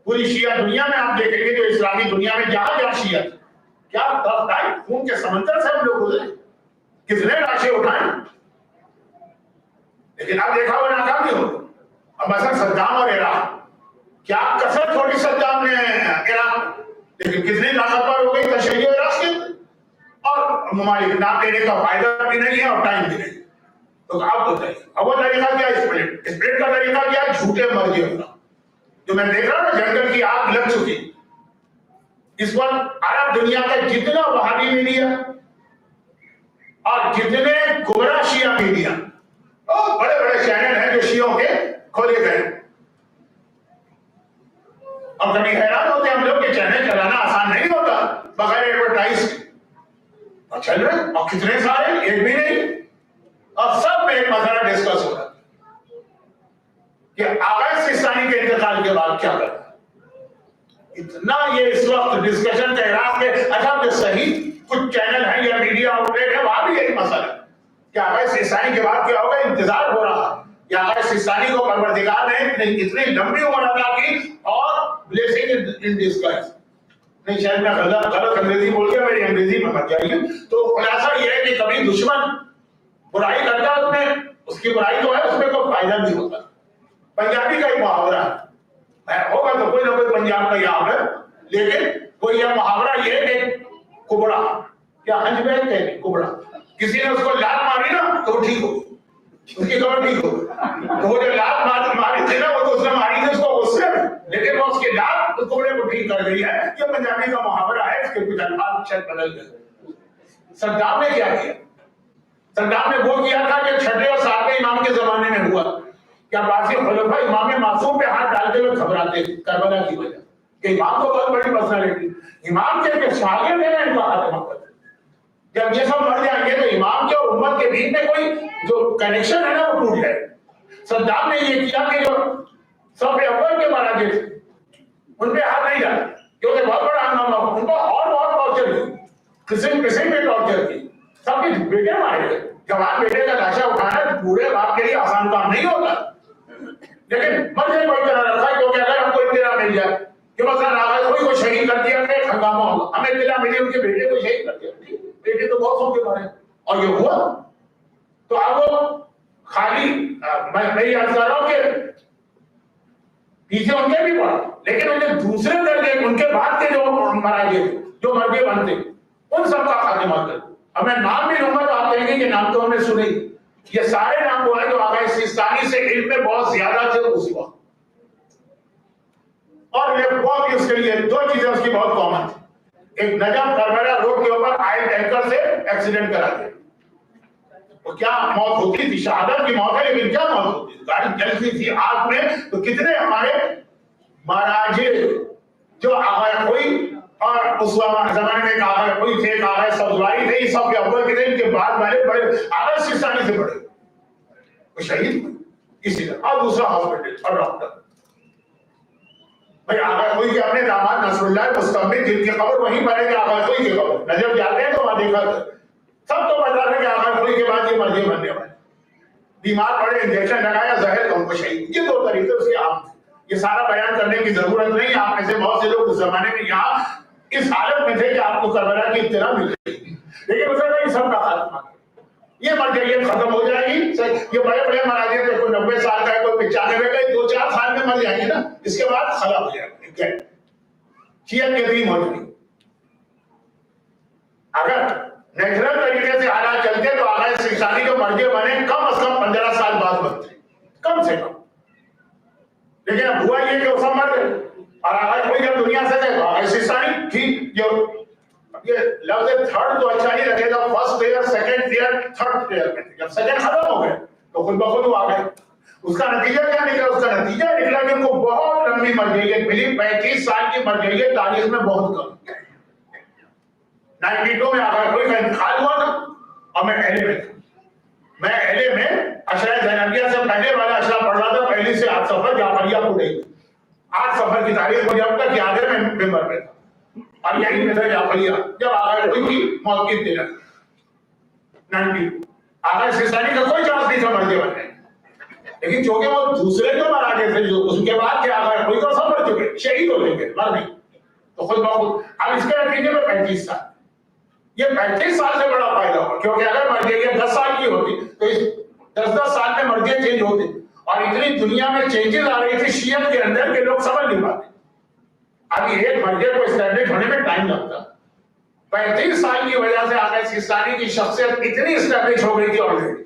پوری شیعہ دنیا میں آپ دیکھیں گے جو اسلامی دنیا میں جہاں جہاں شیعہ کیا طرف ٹائم خون کے سمندر سے ہم لوگ گزرے, کتنے لاشیں اٹھائیں, لیکن آپ دیکھا وہ ناکامی ہو. اب مثلا صدام اور عراق, کیا کثرت چھوڑی صدام نے عراق, لیکن کتنی طاقتور ہو گئی تشیع عراق کے, اور ممالک نام دینے کا فائدہ بھی نہیں ہے اور ٹائم بھی نہیں. تو آپ بتائیے اب وہ طریقہ کیا؟ اسپرٹ کا طریقہ کیا؟ جھوٹے مرضی ہونا. جو میں دیکھ رہا ہوں نا, جنگل کی آگ لگ چکی. اس وقت عرب دنیا کا جتنا وہابی میڈیا اور جتنے گمراہ شیعہ میڈیا, بڑے بڑے چینل ہیں جو شیعوں کے کھولے گئے, اور کبھی حیران ہوتے ہم لوگ کہ چینل چلانا آسان نہیں ہوتا بغیر ایڈورٹائز کے. اور چل رہے اور کتنے سارے, ایک بھی نہیں. اور سب میں ایک مسئلہ ڈسکس ہو رہا کہ آغا سیستانی کے انتقال کے بعد کیا کرنا. اتنا یہ اس وقت ڈسکشن کا عراق کے اچھا کہ صحیح کچھ چینل ہیں یا میڈیا آؤٹ لیٹ ہے, وہاں بھی یہی مسئلہ ہے کہ آغا سیستانی کے بعد کیا ہوگا. انتظار ہو رہا کہ آغا سیستانی کو پروردگار نے اتنی لمبی عمر عطا کی اور بلیسنگ ان ڈسگائز. نہیں شاید میں غلط انگریزی بول گیا, میری انگریزی میں مت جائیے. تو خلاصہ یہ ہے کہ کبھی دشمن برائی کرتا ہے, اس میں اس کی برائی تو ہے, اس میں کوئی فائدہ نہیں ہوتا. پنجابی کا ایک محاورہ ہے, ہوگا تو کوئی نہ کوئی پنجاب کا یاد ہے, لیکن کوئی یہ محاورہ یہ کہ کبڑا کیا ہنج بیگ کہتے کبڑا, کسی نے اس کو لات ماری نا تو وہ ٹھیک ہو, اس کی خبر ٹھیک ہو. تو وہ جو لات ماری تھی نا وہ تو اس نے ماری تھی اس کو غصے میں, لیکن وہ اس کی لات کبڑے کو ٹھیک کر گئی ہے. یہ پنجابی کا محاورہ ہے, اس کے کچھ الفاظ شاید بدل گئے. صدام نے کیا کیا؟ صدام نے وہ کیا تھا جو 6 اور 7 امام کے زمانے میں ہوا. کیا بعض خلفاء امام معصوم پہ ہاتھ ڈالتے ہوئے گھبراتے کربلا کی وجہ کہ امام کو بہت بڑی پرسنالٹی, امام کے شاگرد ہیں ان کا خاتمہ کر. جب یہ سب مر جائیں گے تو امام کے اور امت کے بیچ میں کوئی جو کنیکشن ہے نا وہ ٹوٹ جائے. صدام نے یہ کیا کہ جو صف اول کے مراجع تھے ان پہ ہاتھ نہیں ڈالے کیونکہ بہت بڑا ہنگامہ, ان کو اور بہت ٹارچر کی, قسم پہ ٹارچر کی. سب کے بیٹے مارے گئے. جوان بیٹے کا لاشا اٹھانا بوڑھے باپ کے لیے آسان کام نہیں ہوتا, لیکن مرضی کوئی طرح رکھا ہے کیونکہ اگر ہم کو اطلاع مل جائے کہ مثلا آغاز کوئی کو شہید کر دیا کہ ہنگامہ ہوگا, ہمیں اطلاع ملی ان کے بیٹے کو شہید کر دیا, بیٹے تو بہت سو کے مارے اور یہ ہوا. تو اب وہ خالی میں یہ عرض کر رہا ہوں کہ پیچھے ان کے بھی پڑا, لیکن ان کے دوسرے درجے ان کے بعد کے جو مراجع جو مرجع بنتے ان سب کا خاتمہ کر. اب میں نام بھی لوں گا تو آپ کہیں گے کہ نام تو ہم نے سنے, یہ سارے نام وہ ہیں جو آغا سیستانی سے علم میں بہت زیادہ تھے اس وقت. اور یہ بہت اس کے لیے 2 چیزیں اس کی بہت کامن تھی. ایک نجف کربلا روڈ کے اوپر آئل ٹینکر سے ایکسیڈنٹ کرا دیا. تو کیا موت ہوتی تھی؟ شہادت کی موت ہے، لیکن کیا موت ہوتی تھی؟ گاڑی جلتی تھی آگ میں. تو کتنے ہمارے مہاراجے جو آغا کوئی اور اس زمانے میں آغا کوئی تھے، آغا سبزواری تھے، یہ سب کے اول کے تھے، ان کے بعد والے بڑے آغا سستانی سے بڑے وہ شہید ہوئے اسی طرح. اور دوسرا ہاسپٹل اور ڈاکٹر بھائی آغا کوئی کے اپنے داماد نصر اللہ مستمد جن کی قبر وہیں پر ہے کہ آغا کوئی کی قبر نجف جاتے ہیں تو وہاں دیکھا تھا سب تو بتا رہے کہ آغا کوئی کے بعد یہ مرضی بننے والے بیمار پڑے انجیکشن لگایا زہر تو ان کو شہید. یہ دو طریقے اس کے عام تھے. یہ سارا بیان کرنے کی ضرورت نہیں. آپ میں سے بہت سے لوگ اس زمانے میں یہاں اس حالت میں تھے کہ آپ کو کربلا کی اطلاع مل رہی تھی، لیکن اس نے سب کا خاتمہ یہ مرجعیت ختم ہو جائے گی. یہ بڑے بڑے مراجع تھے، کوئی 90 سال کا ہے، کوئی 95 کا ہے، 2-4 سال میں مر جائیں گے نا. اس کے بعد خلا ہو جائے گا. شیعت کے دین ہو جائے گی. اگر نیچرل طریقے سے حالات چلتے تو آغا سستانی جو مرجع بنے کم از کم 15 سال بعد بنتے کم سے کم. لیکن اب ہوا یہ کہ وہ سب مر گئے اور آغا کوئی جب دنیا سے گئے تو آغا سستانی ٹھیک. جو یہ لفظ تھرڈ تو اچھا نہیں لگے گا، first player second player third player میں جب سیکنڈ ختم ہو گئے تو خود بخود وہ آ گئے. اس کا نتیجہ کیا نکلا؟ اس کا نتیجہ نکلا کہ ان کو بہت لمبی مرجعیت ملی. 35 سال کی مرجعیت تاریخ میں بہت کم. 92 میں آغا کوئی کا انتقال ہوا تھا اور میں اہلے میں تھا. میں اہلے میں عشرہ زینبیہ سے پہلے والا عشرہ پڑھ رہا تھا. پہلی سے 8 سفر جعفریہ کو گئی 8 سفر کی تاریخ مجھے اب تک یاد ہے. میں ممبر پہ تھا اور یہی میں تھا جعفریہ جب آغا کوئی کی موت کی اطلاع 92. آغا سستانی کا کوئی چانس نہیں تھا مرجع بننے. لیکن چونکہ وہ دوسرے جو مراجع تھے جو اس کے بعد کے آغا کوئی کو سب مر چکے شہید ہو لیں گے مر نہیں تو خود بخود. اب اس کے نتیجے میں 35 سال یہ 35 سال سے بڑا فائدہ ہوا. کیونکہ اگر مرجعیت 10 سال کی ہوتی تو اس 10 سال میں مرجع چینج ہوتے اور اتنی دنیا میں چینجز آ رہی تھی شیعت کے اندر کہ لوگ سمجھ نہیں پاتے. ابھی ایک مرجع کو اسٹیبلش ہونے میں ٹائم لگتا. 35 سال کی وجہ سے آغا سستانی کی شخصیت اتنی اسٹیبلش ہو گئی تھی آلریڈی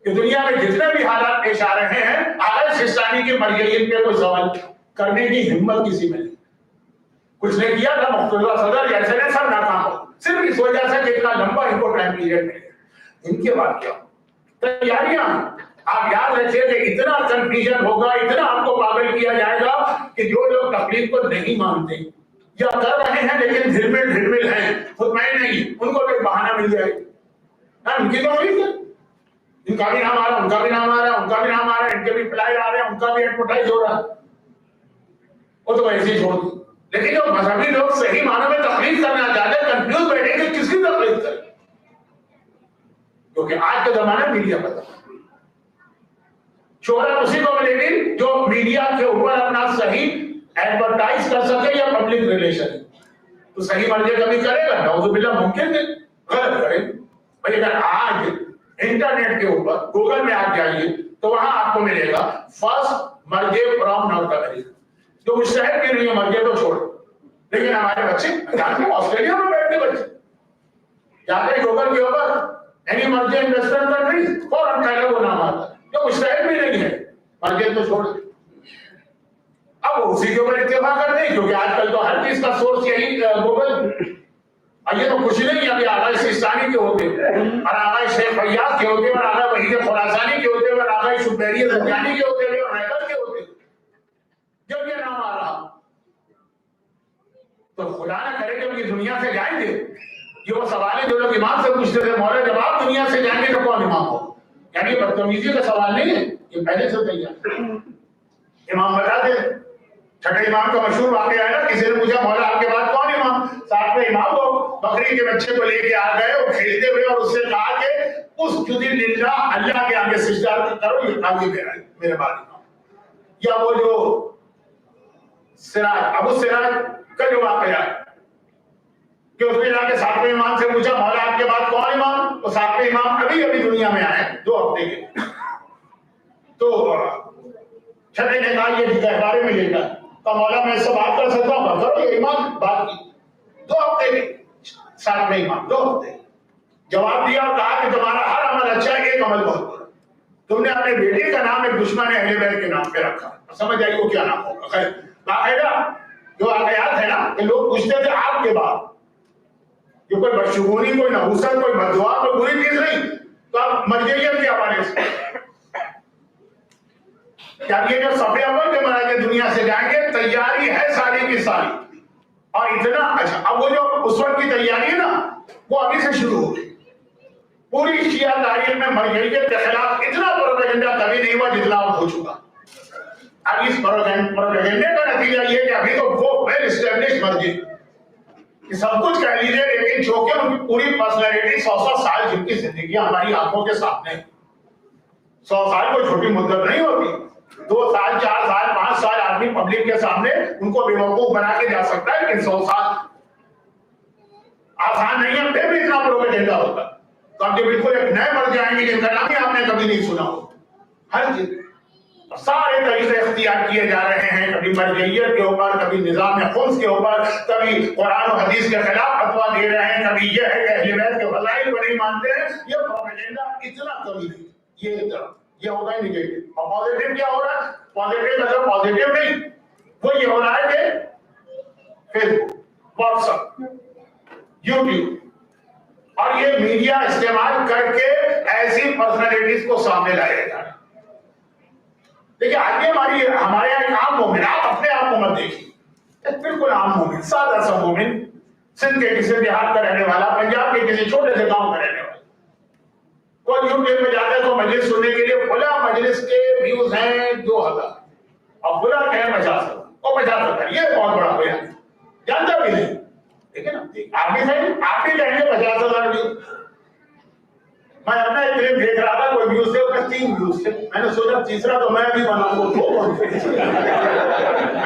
کہ دنیا میں جتنے بھی حالات پیش آ رہے ہیں آغا سستانی کی مرجعیت پہ کوئی سوال کرنے کی ہمت کسی میں نہیں. کچھ نے کیا تھا مقتدہ صدر جیسے نے سب ناکام ہو صرف اس وجہ سے کہ اتنا لمبا ان کو ٹائم پیریڈ ملے. ان کے بعد کیا تیاریاں آپ یاد رکھیے کہ اتنا کنفیوژن ہوگا اتنا آپ کو پاگل کیا جائے گا کہ جو لوگ تقلید کو نہیں مانتے یا کر رہے ہیں لیکن ڈھرمل ہیں مطمئن نہیں ان کو ایک بہانہ مل جائے گا. ان کی تو ہے ان کا بھی نام آ رہا ان کا بھی نام آ رہا ان کا بھی نام آ رہا ان کے بھی فلائر آ رہے ہیں ان کا بھی ایڈورٹائز ہو رہا وہ تو ایسے ہی چھوڑ دی. لیکن جو مذہبی لوگ صحیح معنوں میں تقلید کرنا چاہتے ہیں کنفیوز بیٹھے کہ کس کی تقلید کریں کیونکہ آج کے زمانے میں میڈیا پتہ شہرت اسی کو ملے گی جو میڈیا کے اوپر اپنا صحیح ایڈورٹائز کر سکے یا پبلک ریلیشن. تو صحیح مرجع کبھی کرے گا نعوذ باللہ ممکن ہے غلط کرے. بھائی اگر آج انٹرنیٹ کے اوپر گوگل میں آپ جائیے تو وہاں آپ کو ملے گا فرسٹ مرجع فرام نارتھ امریکہ جو مشتہر بھی نہیں ہے مرجع تو چھوڑ. لیکن ہمارے بچے جانتے ہیں آسٹریلیا میں بیٹھتے بچے جاتے ہیں گوگل کے اوپر اینی مرجع ان ویسٹرن کنٹریز فوراً پہلے وہ نام آتا ہے جو مشتہر بھی نہیں ہے مرجع تو چھوڑ. اب اسی کے اوپر اتفاق کرتے ہیں کیونکہ آج کل تو ہر چیز کا سورس یہی گوگل. اور یہ تو کچھ نہیں ابھی آغا سستانی کے ہوتے اور آغا شیخ فیاض کے ہوتے اور آغا وحید خراسانی کے ہوتے اور آغا شبیری زنجانی کے ہوتے اور حیدر کے ہوتے جب یہ نام آ رہا تو خدا نہ کرے کہ یہ دنیا سے جائیں گے. یہ وہ سوال ہے جو لوگ امام سے پوچھتے تھے مولا جب آپ دنیا سے جائیں گے تو کون امام ہو. یعنی بدتمیزی کا سوال نہیں ہے یہ پہلے سے تیار. امام بتاتے چھٹے امام کا مشہور واقعہ ہے نا کسی نے پوچھا مولا آپ کے بعد کون امام ساتھ میں امام ہو. بکری کے بچے کو لے کے آ گئے وہ کھیلتے ہوئے اور اس سے کہا کہ اس جدی للہ اللہ کے آگے سجدہ کرو یہ آگے میرے بعد امام. یا وہ جو سراج ابو سراج کا جو واقعہ ہے کہ اس نے جا کے ساتویں امام سے پوچھا مولا آپ کے بعد کون امام. وہ ساتویں امام ابھی دنیا میں آئے 2 ہفتے کے. تو چھٹے نے کہا یہ گہوارے میں لے کر تو مولا میں اس سے بات کر سکتا ہوں کرو یہ امام بات کی 2 ہفتے کے ساتویں امام 2 ہفتے جواب دیا اور کہا کہ تمہارا ہر عمل اچھا ہے ایک عمل بہت برا. تم نے اپنے بیٹے کا نام ایک دشمن اہل بیت کے نام پہ رکھا. سمجھ آئی وہ کیا نام ہوگا. خیر باقاعدہ جو واقعات ہے نا کہ لوگ پوچھتے تھے آپ کے بعد یہ کوئی بدشگونی، کوئی نحوست، کوئی بددعا، کوئی بری چیز نہیں. تو آپ مرجعیت کے حوالے سے کیا یہ جو صفحے اول کے مراجع دنیا سے جائیں گے تیاری ہے ساری کی ساری. اور اتنا اچھا اب وہ جو اس وقت کی تیاری ہے نا وہ ابھی سے شروع ہو گئی. پوری شیعہ تاریخ میں مرجعیت کے خلاف اتنا پروپیگنڈا کبھی نہیں ہوا جتنا اب ہو چکا. اب اس پروپیگنڈے کا نتیجہ یہ کہ ابھی تو وہ ویل اسٹیبلش مرجع کہ سب کچھ کہہ لیجیے لیکن جو کہ ان کی پوری پرسنالٹی 100 سال جن کی زندگی ہماری آنکھوں کے سامنے. 100 سال کوئی چھوٹی مدت نہیں ہوتی. 2 سال 4 سال 5 سال آدمی پبلک کے سامنے ان کو بے وقوف بنا کے جا سکتا ہے لیکن 100 سال آسان نہیں ہے. پھر بھی اتنا پروپیگنڈا ہوتا تو آپ جو بالکل ایک نئے مرجع آئیں گے جن کا نام ہی آپ نے کبھی نہیں سنا ہو. ہر چیز سارے طریقے اختیار کیے جا رہے ہیں. کبھی مرجعیت کے اوپر، کبھی نظام خمس کے اوپر، کبھی قرآن و حدیث کے خلاف فتویٰ دے رہے ہیں، کبھی یہ ہے کہ اہل بیت کے فضائل کو نہیں مانتے ہیں. یہ پروپیگنڈا اتنا کبھی نہیں. یہ ہوگا ہی نہیں. اور پازیٹیو کیا ہو رہا ہے؟ پازیٹیو مطلب پازیٹیو نہیں، وہ یہ ہو رہا ہے کہ فیس بک، واٹس ایپ، یوٹیوب اور یہ میڈیا استعمال کر کے ایسی پرسنالٹیز کو سامنے لایا جا رہا ہے. دیکھیے آج ہمارے یہاں ایک عام مومن، آپ اپنے آپ کو مت دیکھیے، ایک بالکل عام مومن، سادہ سا مومن، سندھ کے کسی دیہات کا رہنے والا، پنجاب کے کسی چھوٹے سے گاؤں کا رہنے والا، وہ یوٹیوب میں جاتا ہے تو مجلس سننے کے لیے کھلا مجلس کے ویوز ہیں 2000 اور کھلا کہ 50,000 اور 50,000. یہ بہت بڑا ہو جانتا بھی نہیں. لیکن آپ بھی صحیح، آپ بھی کہیں گے 50,000 ویوز. میں اپنا ایک فلم دیکھ رہا تھا، کوئی ویوز تھے، اس میں 3 ویوز تھے. میں نے سوچا تیسرا تو میں بھی بناؤں گا. میں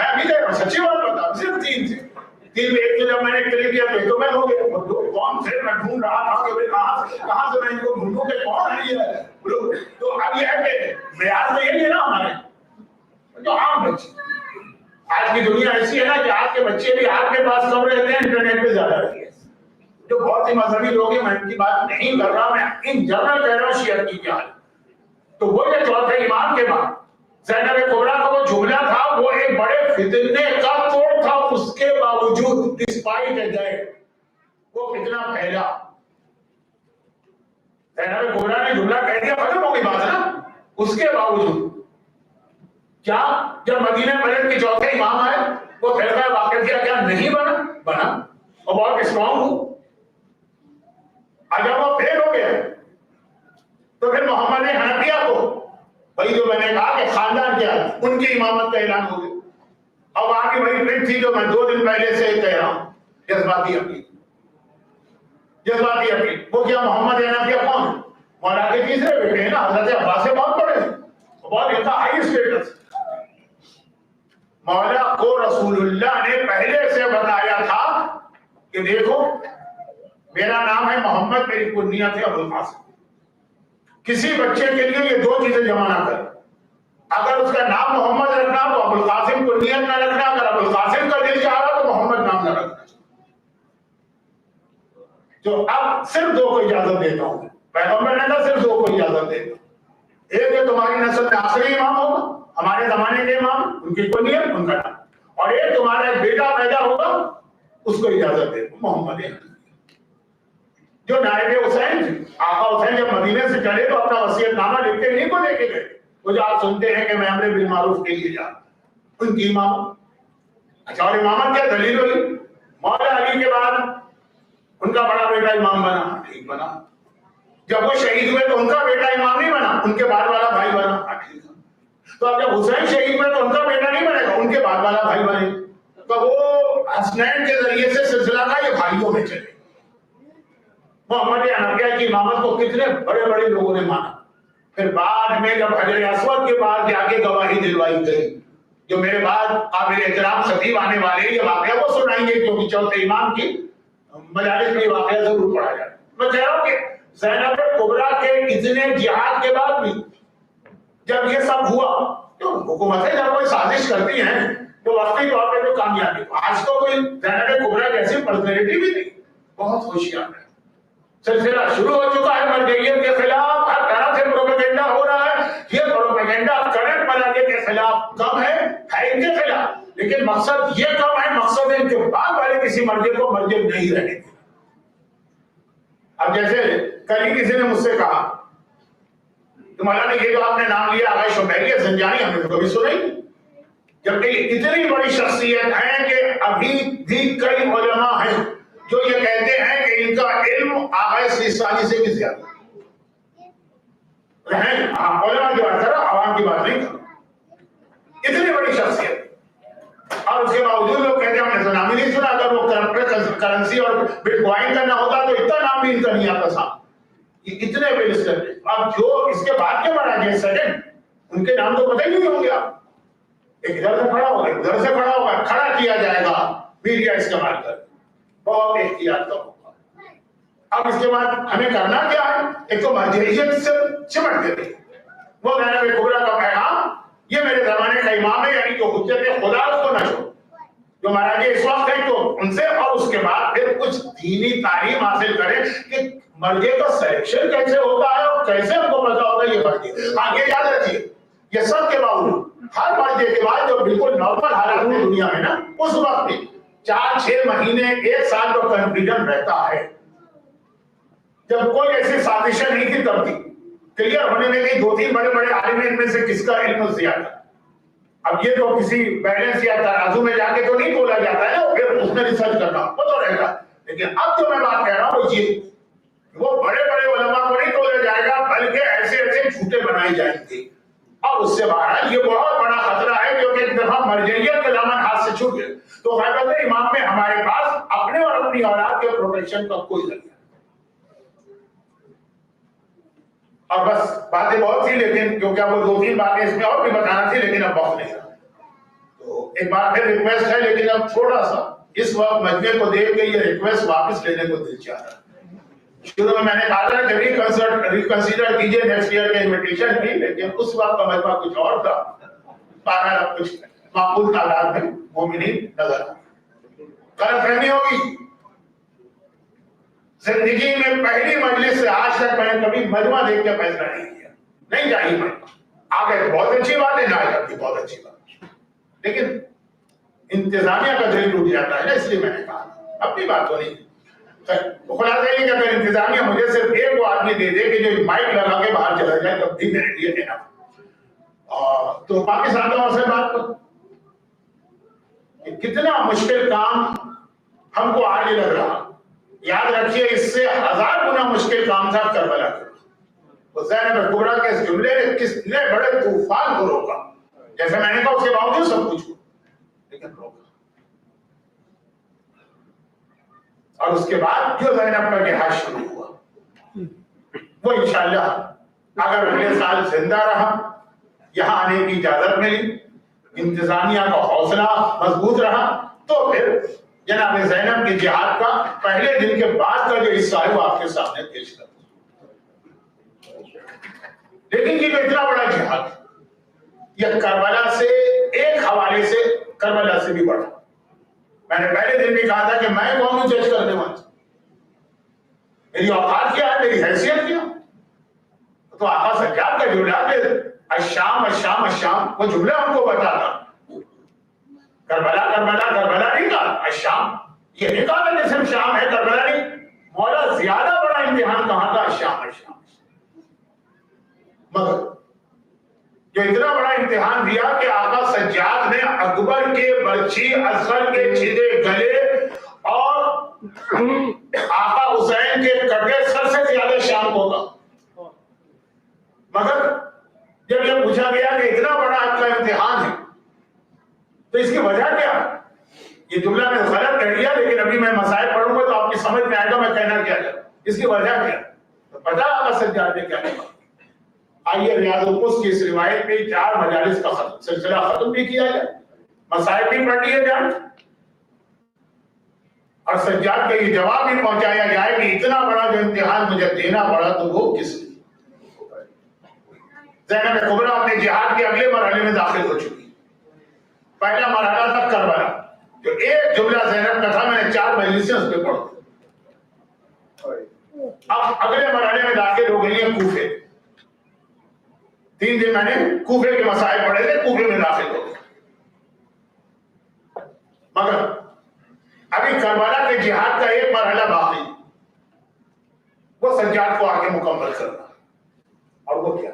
ابھی دیکھ رہا ہوں، سچی بات بتا، صرف 3 تھے. 3 میں ایک تو جب میں نے کلک کیا تو میں ہو گیا. کون سے میں ڈھونڈ رہا تھا کہ کہاں سے میں ان کو ڈھونڈوں کہ کون ہے یہ. تو اب یہ ہے کہ معیار تو یہی ہے نا ہمارے جو عام بچے. آج کی دنیا ایسی ہے نا کہ آج کے بچے بھی آپ کے پاس کم رہتے ہیں، انٹرنیٹ پہ زیادہ رہتے ہیں. جو بہت ہی مذہبی لوگ ہیں، میں ان کی بات نہیں کر رہا، میں ان جنرل کہہ رہا ہوں شیعہ کی کیا ہے. تو وہ جو چوتھے امام کے بعد زینب کبریٰ کا وہ جملہ تھا وہ ایک بڑے فتنے کا توڑ تھا. اس کے باوجود ڈسپائٹ گئے وہ فتنہ پھیلا. زینب کبریٰ نے جملہ کہہ دیا، ختم ہو گئی بات ہے نا. اس کے باوجود کیا جب مدینہ ملک کے چوتھے امام آئے وہ فرقہ واقعیہ کیا نہیں بنا اور بہت اسٹرانگ ہو. اگر وہ فیل ہو گئے تو پھر محمد حنفیہ کو وہی جو میں نے کہا کہ خاندان کیا ان کی امامت کا اعلان ہو گیا. اب آگے وہی پھر تھی جو میں 2 دن پہلے سے کہہ رہا ہوں، جذباتی اپیل. جذباتی اپیل وہ کیا محمد حنفیہ کون ہے؟ مولا کے تیسرے بیٹے ہیں نا، حضرت عباس سے بہت بڑے ہیں، بہت انتہائی اسٹیٹس. مولا کو رسول اللہ نے پہلے سے بتایا تھا کہ دیکھو میرا نام ہے محمد، میری کنیت ہے ابوالقاسم. کسی بچے کے لیے یہ 2 چیزیں جمع نہ کر. اگر اس کا نام محمد رکھنا تو ابوالقاسم کنیت نہ رکھنا، اگر ابوالقاسم کا دل چاہ رہا تو محمد نام نہ رکھنا. جو اب صرف 2 کو اجازت دیتا ہوں، پیغمبر نے کہا صرف 2 کو اجازت دیتا ہوں. ایک ہے تمہاری نسل میں آخری امام ہوگا، ہمارے زمانے کے امام، ان کی کنیت ان کا نام. اور ایک تمہارا ایک بیٹا پیدا ہوگا، اس کو اجازت دے محمد ہے. جو نائب حسین تھے، آقا حسین جب مدینے سے چلے تو اپنا وصیت نامہ لکھ کے انہیں کو لے کے گئے. وہ جو آپ سنتے ہیں کہ میں امر بالمعروف کے لیے جا ان کی امامت. اچھا اور امامت کیا دلیل ہوئی؟ مولا علی کے بعد ان کا بڑا بیٹا امام بنا، ٹھیک بنا. جب وہ شہید ہوئے تو ان کا بیٹا امام نہیں بنا، ان کے بعد والا بھائی بنا، ٹھیک ہے. تو اب جب حسین شہید ہوئے تو ان کا بیٹا نہیں بنے گا، ان کے بعد والا بھائی بنے. تو وہ حسنین کے ذریعے سے سلسلہ کا یہ بھائیوں میں چلے. محمد حنفیہ کی امامت کو کتنے بڑے بڑے لوگوں نے مانا. پھر بعد میں جب حجر اسود کے بعد جا کے گواہی دلوائی گئی، جو میرے بعد قابل احترام خطیب آنے والے یہ واقعہ وہ سنائیں گے کیونکہ چوتھے امام کی مجالس میں یہ واقعہ ضرور پڑھا جائے. میں کہہ رہا ہوں کہ زینب کبریٰ کے اتنے جہاد کے بعد بھی جب یہ سب ہوا تو حکومتیں جب کوئی سازش کرتی ہیں تو وقتی طور پہ جو کامیابی. آج تو کوئی زینب کبریٰ جیسی پرسنالٹی بھی نہیں، بہت ہوشیار ہے. سلسلہ شروع ہو چکا ہے مرجعیت کے خلاف، ہر طرح سے پروپیگنڈا ہو رہا ہے. یہ پروپیگنڈا کرنٹ مراجع کے خلاف کم ہے ان کے خلاف، لیکن مقصد یہ کم ہے، مقصد ہے ان کے بعد والے کسی مرجع کو مرجع نہیں رہنے. اب جیسے کل ہی کسی نے مجھ سے کہا کہ مولانا یہ جو آپ نے نام لیا آغا شبیلی زنجانی، ہم نے تو کبھی سنا ہی نہیں، جبکہ اتنی بڑی شخصیت ہے کہ ابھی بھی کئی علماء ہیں جو یہ کہتے ہیں کہ ان کا علم آغا سیستانی سے بھی زیادہ ہے۔ علماء کی بات کر رہا، عوام کی بات نہیں کر رہا، اتنی بڑی شخصیت، اور اس کے باوجود لوگ کہتے ہیں ہم نے تو نام ہی نہیں سنا، اگر وہ کرنسی اور بٹ کوائن کرنا ہوتا تو اتنا نام بھی ان کا نہیں آتا تھا، اتنے بیلسٹر۔ اب جو اس کے بعد کے بڑا جیس سیکنڈ، ان کے نام تو پتہ ہی نہیں ہوں گے، آپ ایک ادھر سے کھڑا ہوگا ادھر سے کھڑا ہوگا، کھڑا کیا جائے گا میڈیا استعمال کر، بہت احتیاط کا ہوگا۔ اب اس کے بعد ہمیں کرنا کیا ہے؟ ایک تو مرجعیت سے چمٹ گئے، وہ زینب کبریٰ کا پیغام، یہ میرے زمانے کا امام ہے، یعنی جو حجت خدا اس کو نہ چھوڑو، جو مہاراجے اس وقت ہے تو ان سے، اور اس کے بعد پھر کچھ دینی تعلیم حاصل کریں کہ مرجع کا سلیکشن کیسے ہوتا ہے اور کیسے ہم کو پتا ہوتا ہے یہ مرجع۔ ہاں یہ یاد رکھیے، یہ سب کے باوجود ہر مرجع کے بعد جو بالکل نارمل حالات میں دنیا میں نا، اس وقت بھی 4-6 مہینے 1 سال کا کنفیوژن رہتا ہے، جب کوئی ایسی سازشیں نہیں تھی تب تھی کلیئر ہونے میں کہ 2-3 بڑے بڑے عالم ان میں سے کس کا علم زیادہ۔ اب یہ تو کسی بیلنس یا ترازو میں جا کے تو نہیں بولا جاتا ہے، پھر اس میں ریسرچ کرنا وہ تو رہے گا، لیکن اب جو میں بات کہہ رہا ہوں وہ یہ، وہ بڑے بڑے علماء کو نہیں تولا جائے گا، بلکہ ایسے ایسے جھوٹے بنائے جائیں گے، اور اس سے باہر یہ بہت بڑا خطرہ ہے، کیونکہ ایک دفعہ مرجعیت کا دامن ہاتھ سے چھوٹ گئے تو غیبت امام میں ہمارے پاس اپنے اور اپنی اولاد کے پروٹیکشن کا کوئی ذریعہ۔ اور بس باتیں بہت تھی، لیکن کیونکہ وہ 2-3 باتیں اس میں اور بھی بتانا تھی، لیکن اب وقت نہیں رہا، تو ایک بار پھر ریکویسٹ ہے، لیکن اب تھوڑا سا اس وقت مجمع کو دیکھ کے یہ ریکویسٹ واپس لینے کو دل چاہ رہا ہے۔ شروع میں نے کہا تھا کہ ریکنسیڈر کیجئے نیکسٹ ایئر کے انویٹیشن کی، لیکن اس وقت کا مجمع کچھ اور تھا، بہرحال اب کچھ معقول تعداد میں مومنین نظر آئے۔ غلط فہمی ہوگی، زندگی میں پہلی مجلس سے آج تک میں نے کبھی مجمع دیکھ کے فیصلہ نہیں کیا، نہیں چاہیے میں آگے، بہت اچھی بات ہے، نہ کرتی بہت اچھی بات، لیکن انتظامیہ کا دل ٹوٹ جاتا ہے نا، اس لیے میں نے کہا اپنی بات تو نہیں۔ خلاصہ یہ کہ اگر انتظامیہ مجھے صرف ایک وہ آدمی دے دے کہ جو مائک لگا کے باہر چلا جائے تب بھی میرے لیے دینا، تو پاکستان کا سے بات کرو، کتنا مشکل کام ہم کو آج لگ رہا، یاد رکھیے اس سے 1000 گنا مشکل کام تھا کربلا کا۔ زینب کبریٰ کے اس جملے نے کتنے بڑے طوفان کو روکا، جیسے میں نے کہا اس کے باوجود سب کچھ ہوا لیکن روکا، اور اس کے بعد جو زینب کا جہاد شروع ہوا وہ انشاءاللہ اگر اگلے سال زندہ رہا، یہاں آنے کی اجازت ملی، انتظامیہ کا حوصلہ مضبوط رہا، تو پھر جناب زینب کے جہاد کا پہلے دن کے بعد کا جو حصہ ہے وہ آپ کے سامنے پیش کروں۔ لیکن یہ جو اتنا بڑا جہاد یہ کربلا سے ایک حوالے سے کربلا سے بھی بڑا، میں نے پہلے دن بھی کہا تھا کہ میں کون ہوں جج کرنے والا، میری اوقات کیا ہے، میری حیثیت کیا، تو آقا سجاد کا جملہ الشام الشام الشام، وہ جملہ ہم کو بتاتا، کربلا کربلا کربلا نہیں کہا، الشام یہ نہیں کہا کہ صرف شام ہے کربلا نہیں، مولا زیادہ بڑا امتحان کہا تھا الشام الشام، مگر جو اتنا بڑا امتحان دیا کہ آقا سجاد نے اکبر کے برچھی اصغر کے چھدے گلے اور آقا حسین کے کٹے سر سے زیادہ شام کو کہا، مگر جب یہ پوچھا گیا کہ اتنا بڑا آپ کا امتحان ہے تو اس کی وجہ کیا ہے؟ یہ جملہ میں غلط کہہ دیا، لیکن ابھی میں مسائل پڑھوں گا تو آپ کی سمجھ میں آئے گا میں کہنا کیا ہے، اس کی وجہ کیا تو پتا آقا سجاد نے کیا کہا۔ آئیے ریاض القدس کی اس روایت میں 4 مجالس کا سلسلہ ختم بھی کیا جائے، مسائل بھی پڑھ لیے جائیں، اور سجاد کا یہ جواب بھی پہنچایا جائے کہ اتنا بڑا جو امتحان مجھے دینا پڑا تو وہ کس لیے۔ زینب کبریٰ اپنے جہاد کے اگلے مرحلے میں داخل ہو چکی، پہلا مرحلہ تھا کربلا، جو ایک جملہ زینب کا تھا میں نے 4 مجلسیں اس پہ پڑھ دی، اب اگلے مرحلے میں داخل ہو گئی ہیں کوفے، 3 دن میں نے کوفے کے مسائل پڑھے تھے، کوفے میں داخل ہو گئے، مگر ابھی کربلا کے جہاد کا ایک مرحلہ باقی، وہ سجاد کو آگے مکمل کرنا. اور وہ کیا؟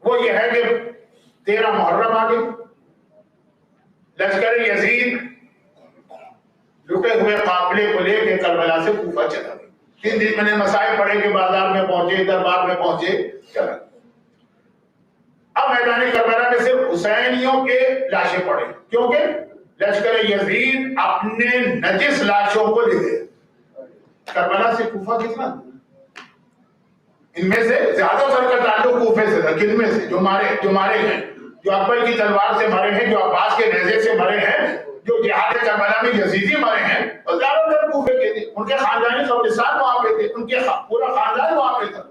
وہ یہ ہے کہ 13 محرم آ گئی، لشکر یزید لٹے ہوئے قافلے کو لے کے کربلا سے کوفہ چلا گیا. 3 دن میں نے مسائل پڑھے کہ بازار میں پہنچے، دربار میں پہنچے، چلا. اب میدان کربلا میں صرف حسینیوں کے لاشیں پڑے، کیونکہ لشکر یزید اپنے نجس لاشوں کو لے گئے. کربلا سے کوفہ کتنا؟ ان میں سے زیادہ تر کا تعلق کوفے سے تھا. کن میں سے؟ جو مارے ہیں، جو اکبر کی تلوار سے مرے ہیں، جو عباس کے نیزے سے مرے ہیں، جو جہاد کربلا میں یزیدی مرے ہیں، اور زیادہ تر کوفے کے تھے. ان کے خاندانی قبرستان وہاں پہ تھے، ان کے پورا خاندان وہاں پہ تھا.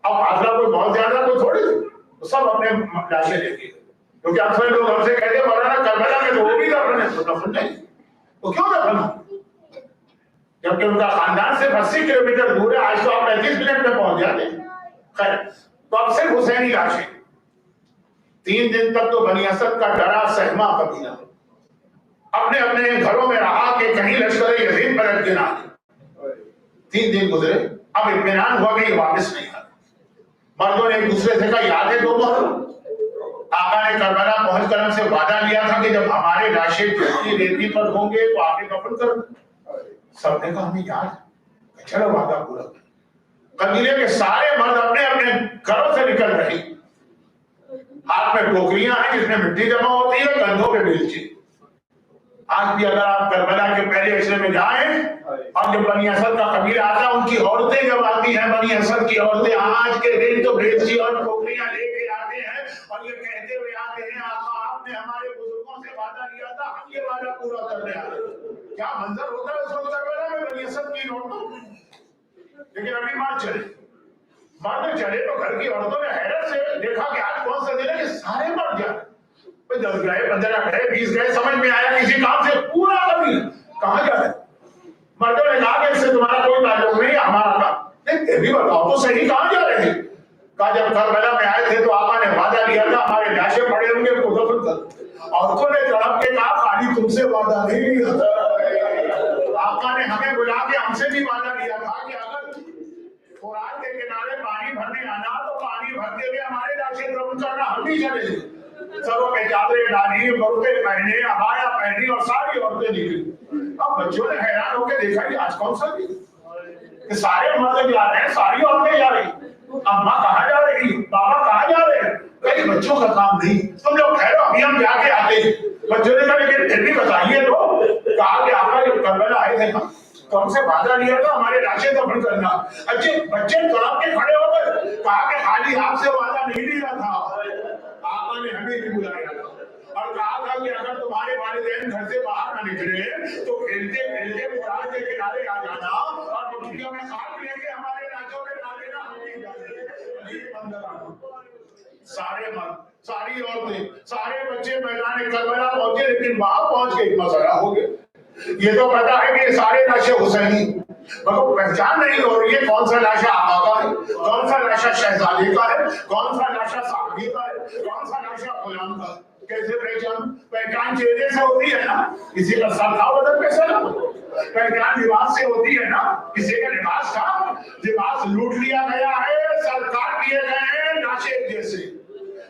اب فاصلہ کوئی بہت زیادہ کوئی تھوڑی تھی. تو سب اپنے لاشیں لے کے، کیونکہ اکثر لوگ ہم سے کہتے ہیں مولانا کربلا میں تو وہ بھی دفن ہے. تو دفن نہیں، وہ کیوں دفن ہو؟ جبکہ ان کا خاندان صرف 80 کلومیٹر دور ہے. آج تو آپ 35 منٹ میں پہنچ جاتے ہیں. خیر، تو اب صرف حسینی لاشیں. 3 دن تک تو بنی اسد کا ڈرا سہما قبیلہ اپنے اپنے گھروں میں رہا کہ کہیں لشکر یزید پلٹ کے نہ آئے. 3 دن گزرے، اب اطمینان ہوا کہ یہ واپس نہیں آئے. مردوں نے ایک دوسرے سے کہا یاد ہے 2 محرم آقا نے کربلا پہنچ کر ہم سے وعدہ لیا تھا کہ جب ہمارے لاشیں جلتی ریتی پر ہوں گے تو آگے دفن کر دیں. سب نے کہا ہمیں یاد ہے. چلو وعدہ پورا. قبیلے کے سارے مرد اپنے اپنے گھروں سے نکل رہے، ہاتھ میں ٹوکریاں ہیں جس میں مٹی جمع ہوتی ہے، کندھوں پہ بیلچی. آج بھی اگر آپ کربلا کے پہلے عشرے میں جائیں اور جب بنی اسد کا قبیلہ آتا ہے، ان کی عورتیں جب آتی ہیں، بنی اسد کی عورتیں آج کے دن تو بیلچی اور ٹوکریاں لے کے آتے ہیں اور یہ کہتے ہوئے آتے ہیں آقا آپ نے ہمارے بزرگوں سے وعدہ لیا تھا، ہم یہ وعدہ پورا کرنے آ رہے ہیں. کیا منظر ہوتا ہے اس وقت کربلا میں بنی اسد کی عورتوں. لیکن ابھی مرد چلے تو گھر کی عورتوں نے حیرت سے دیکھا کہ آج کون سا دن ہے کہ سارے مرد جا رہے. 10 گئے، 15 گئے، 20 گئے، سمجھ میں آیا کسی کام سے پورا قبیلہ کہاں جا رہے. مردوں نے کہا کہ اس سے تمہارا کوئی تعلق نہیں، ہمارا کام. یہ بھی بتاؤ تو صحیح کہاں جا رہے ہیں. کہا جب کربلا میں آئے تھے تو آقا نے وعدہ لیا تھا ہمارے لاشیں پڑے ہوں گے ان کو دفن کر. عورتوں نے تڑپ کے کہا خالی تم سے وعدہ نہیں لیا تھا، آقا نے ہمیں بلا کے ہم سے بھی وعدہ لیا تھا کہ اگر قرآن کے کنارے پانی بھرنے آنا تو پانی بھرتے ہوئے ہمارے لاشیں دفن کرنا، ہم بھی چلے. سروں پہ چادریں ڈالی، برقعے پہنے، عبایا پہنی اور ساری عورتیں نکلی. اب بچوں نے حیران ہو کے دیکھا کہ آج کون سا دن کہ سارے مرد جا رہے ہیں، ساری عورتیں جا رہی. اماں کہاں جا رہی، بابا کہاں جا رہے ہیں. کہیں بچوں کا کام نہیں، تم لوگ ٹھہرو ابھی ہم جا کے آتے ہیں. بچوں نے کہا لیکن پھر بھی بتائیے تو. کہا کہ آقا جب کربلا آئے تھے تو ہم سے وعدہ لیا تھا ہمارے لاشیں دفن کرنا. اچھے بچے تڑپ کے کھڑے ہو گئے. کہا کہ خالی آپ سے وعدہ نہیں لیا تھا، آقا نے ہمیں بھی بلایا تھا اور کہا تھا کہ اگر تمہارے والدین گھر سے باہر نہ نکلے تو کھیلتے کھیلتے پہاڑ کے کنارے آ جانا اور مٹھیوں میں خاک لے کے ہمارے لاشوں میں ڈال دینا، ہم نہیں جانے. سارے مرد، ساری عورتیں، سارے بچے میدان کربلا پہنچے، لیکن وہاں پہنچ کے مسئلہ ہو گیا. یہ تو پتا ہے کہ سارے لاشیں حسینی، مگر پہچان نہیں ہو رہی ہے کون سا لاشا آقا کا ہے، کون سا لاشا شہزادے کا ہے، کون سا لاشا صحابی کا ہے، کون سا لاشا غلام کا ہے. کیسے پہچان چہرے سے ہوتی ہے نا، کسی کا سر تھا بدن پہ سر. پہچان لباس سے ہوتی ہے نا، کسی کا لباس تھا، لباس لوٹ لیا گیا ہے، سر کاٹ لیے گئے ہیں لاشیں جیسے.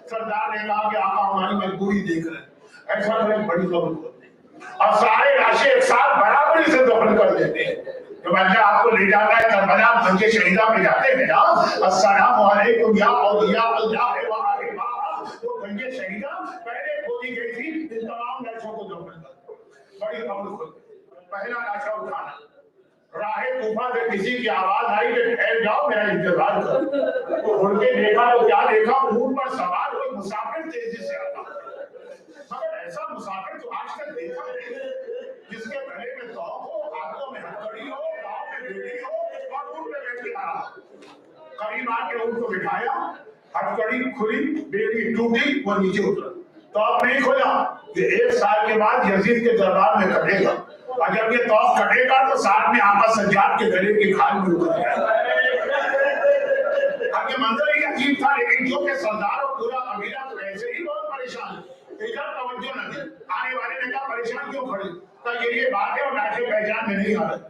سردار نے کہا کہ آقا ہماری مجبوری دیکھ رہے ہیں، ایسا ایک بڑی خبر ہوتی ہے اور سارے لاشیں ایک ساتھ برابری سے دفن کر دیتے ہیں. جب اللہ آپ کو لے جاتا ہے کربلا بھنگے شہیدہ میں جاتے ہیں نا، السلام علیکم یا اولیاء اللہ و احباب، تو بھنگے شہیدہ پہلے کھودی گئی تھی ان تمام لاشوں کو دفن کر. بڑی خبر کھل پہلا لاشا اٹھانا. راہ کوفہ سے کسی کی آواز آئی کہ ٹھہر جاؤ میرا انتظار کر. وہ اڑ کے دیکھا تو کیا دیکھا، اونٹ پر سوار کوئی مسافر تیزی سے آتا. مگر ایسا مسافر تو آج تک دیکھا نہیں جس کے گلے میں توق ہو، ہاتھوں میں ہتھکڑی ہو، پاؤں میں بیڑی ہو اور اونٹ پہ بیٹھ کے آ رہا. قریب آ کے اونٹ کو بٹھایا، ہتھکڑی کھلی، بیڑی ٹوٹی، وہ نیچے اترا. توق نہیں کھولا. یہ 1 سال کے بعد یزید کے دربار میں کٹے گا اور جب یہ توق کٹے گا تو ساتھ میں آقا سجاد کے گلے کی کھال میں اتر جائے گا. اب یہ منظر ہی عجیب تھا، لیکن جو کہ سردار اور پورا قبیلہ تو ایسے ہی بہت پریشان ہے. ادھر توجہ نہ دے. آنے والے نے کہا پریشان کیوں کھڑے؟ کہ یہ بات ہے اور ناچے پہچان میں نہیں آ رہے.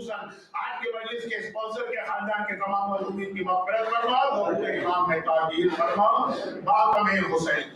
خصوصاً آج کے مجلس کے اسپانسر کے خاندان کے تمام مظلومین کی مغفرت فرما اور پورے امام میں تعجیل فرما ماتم حسین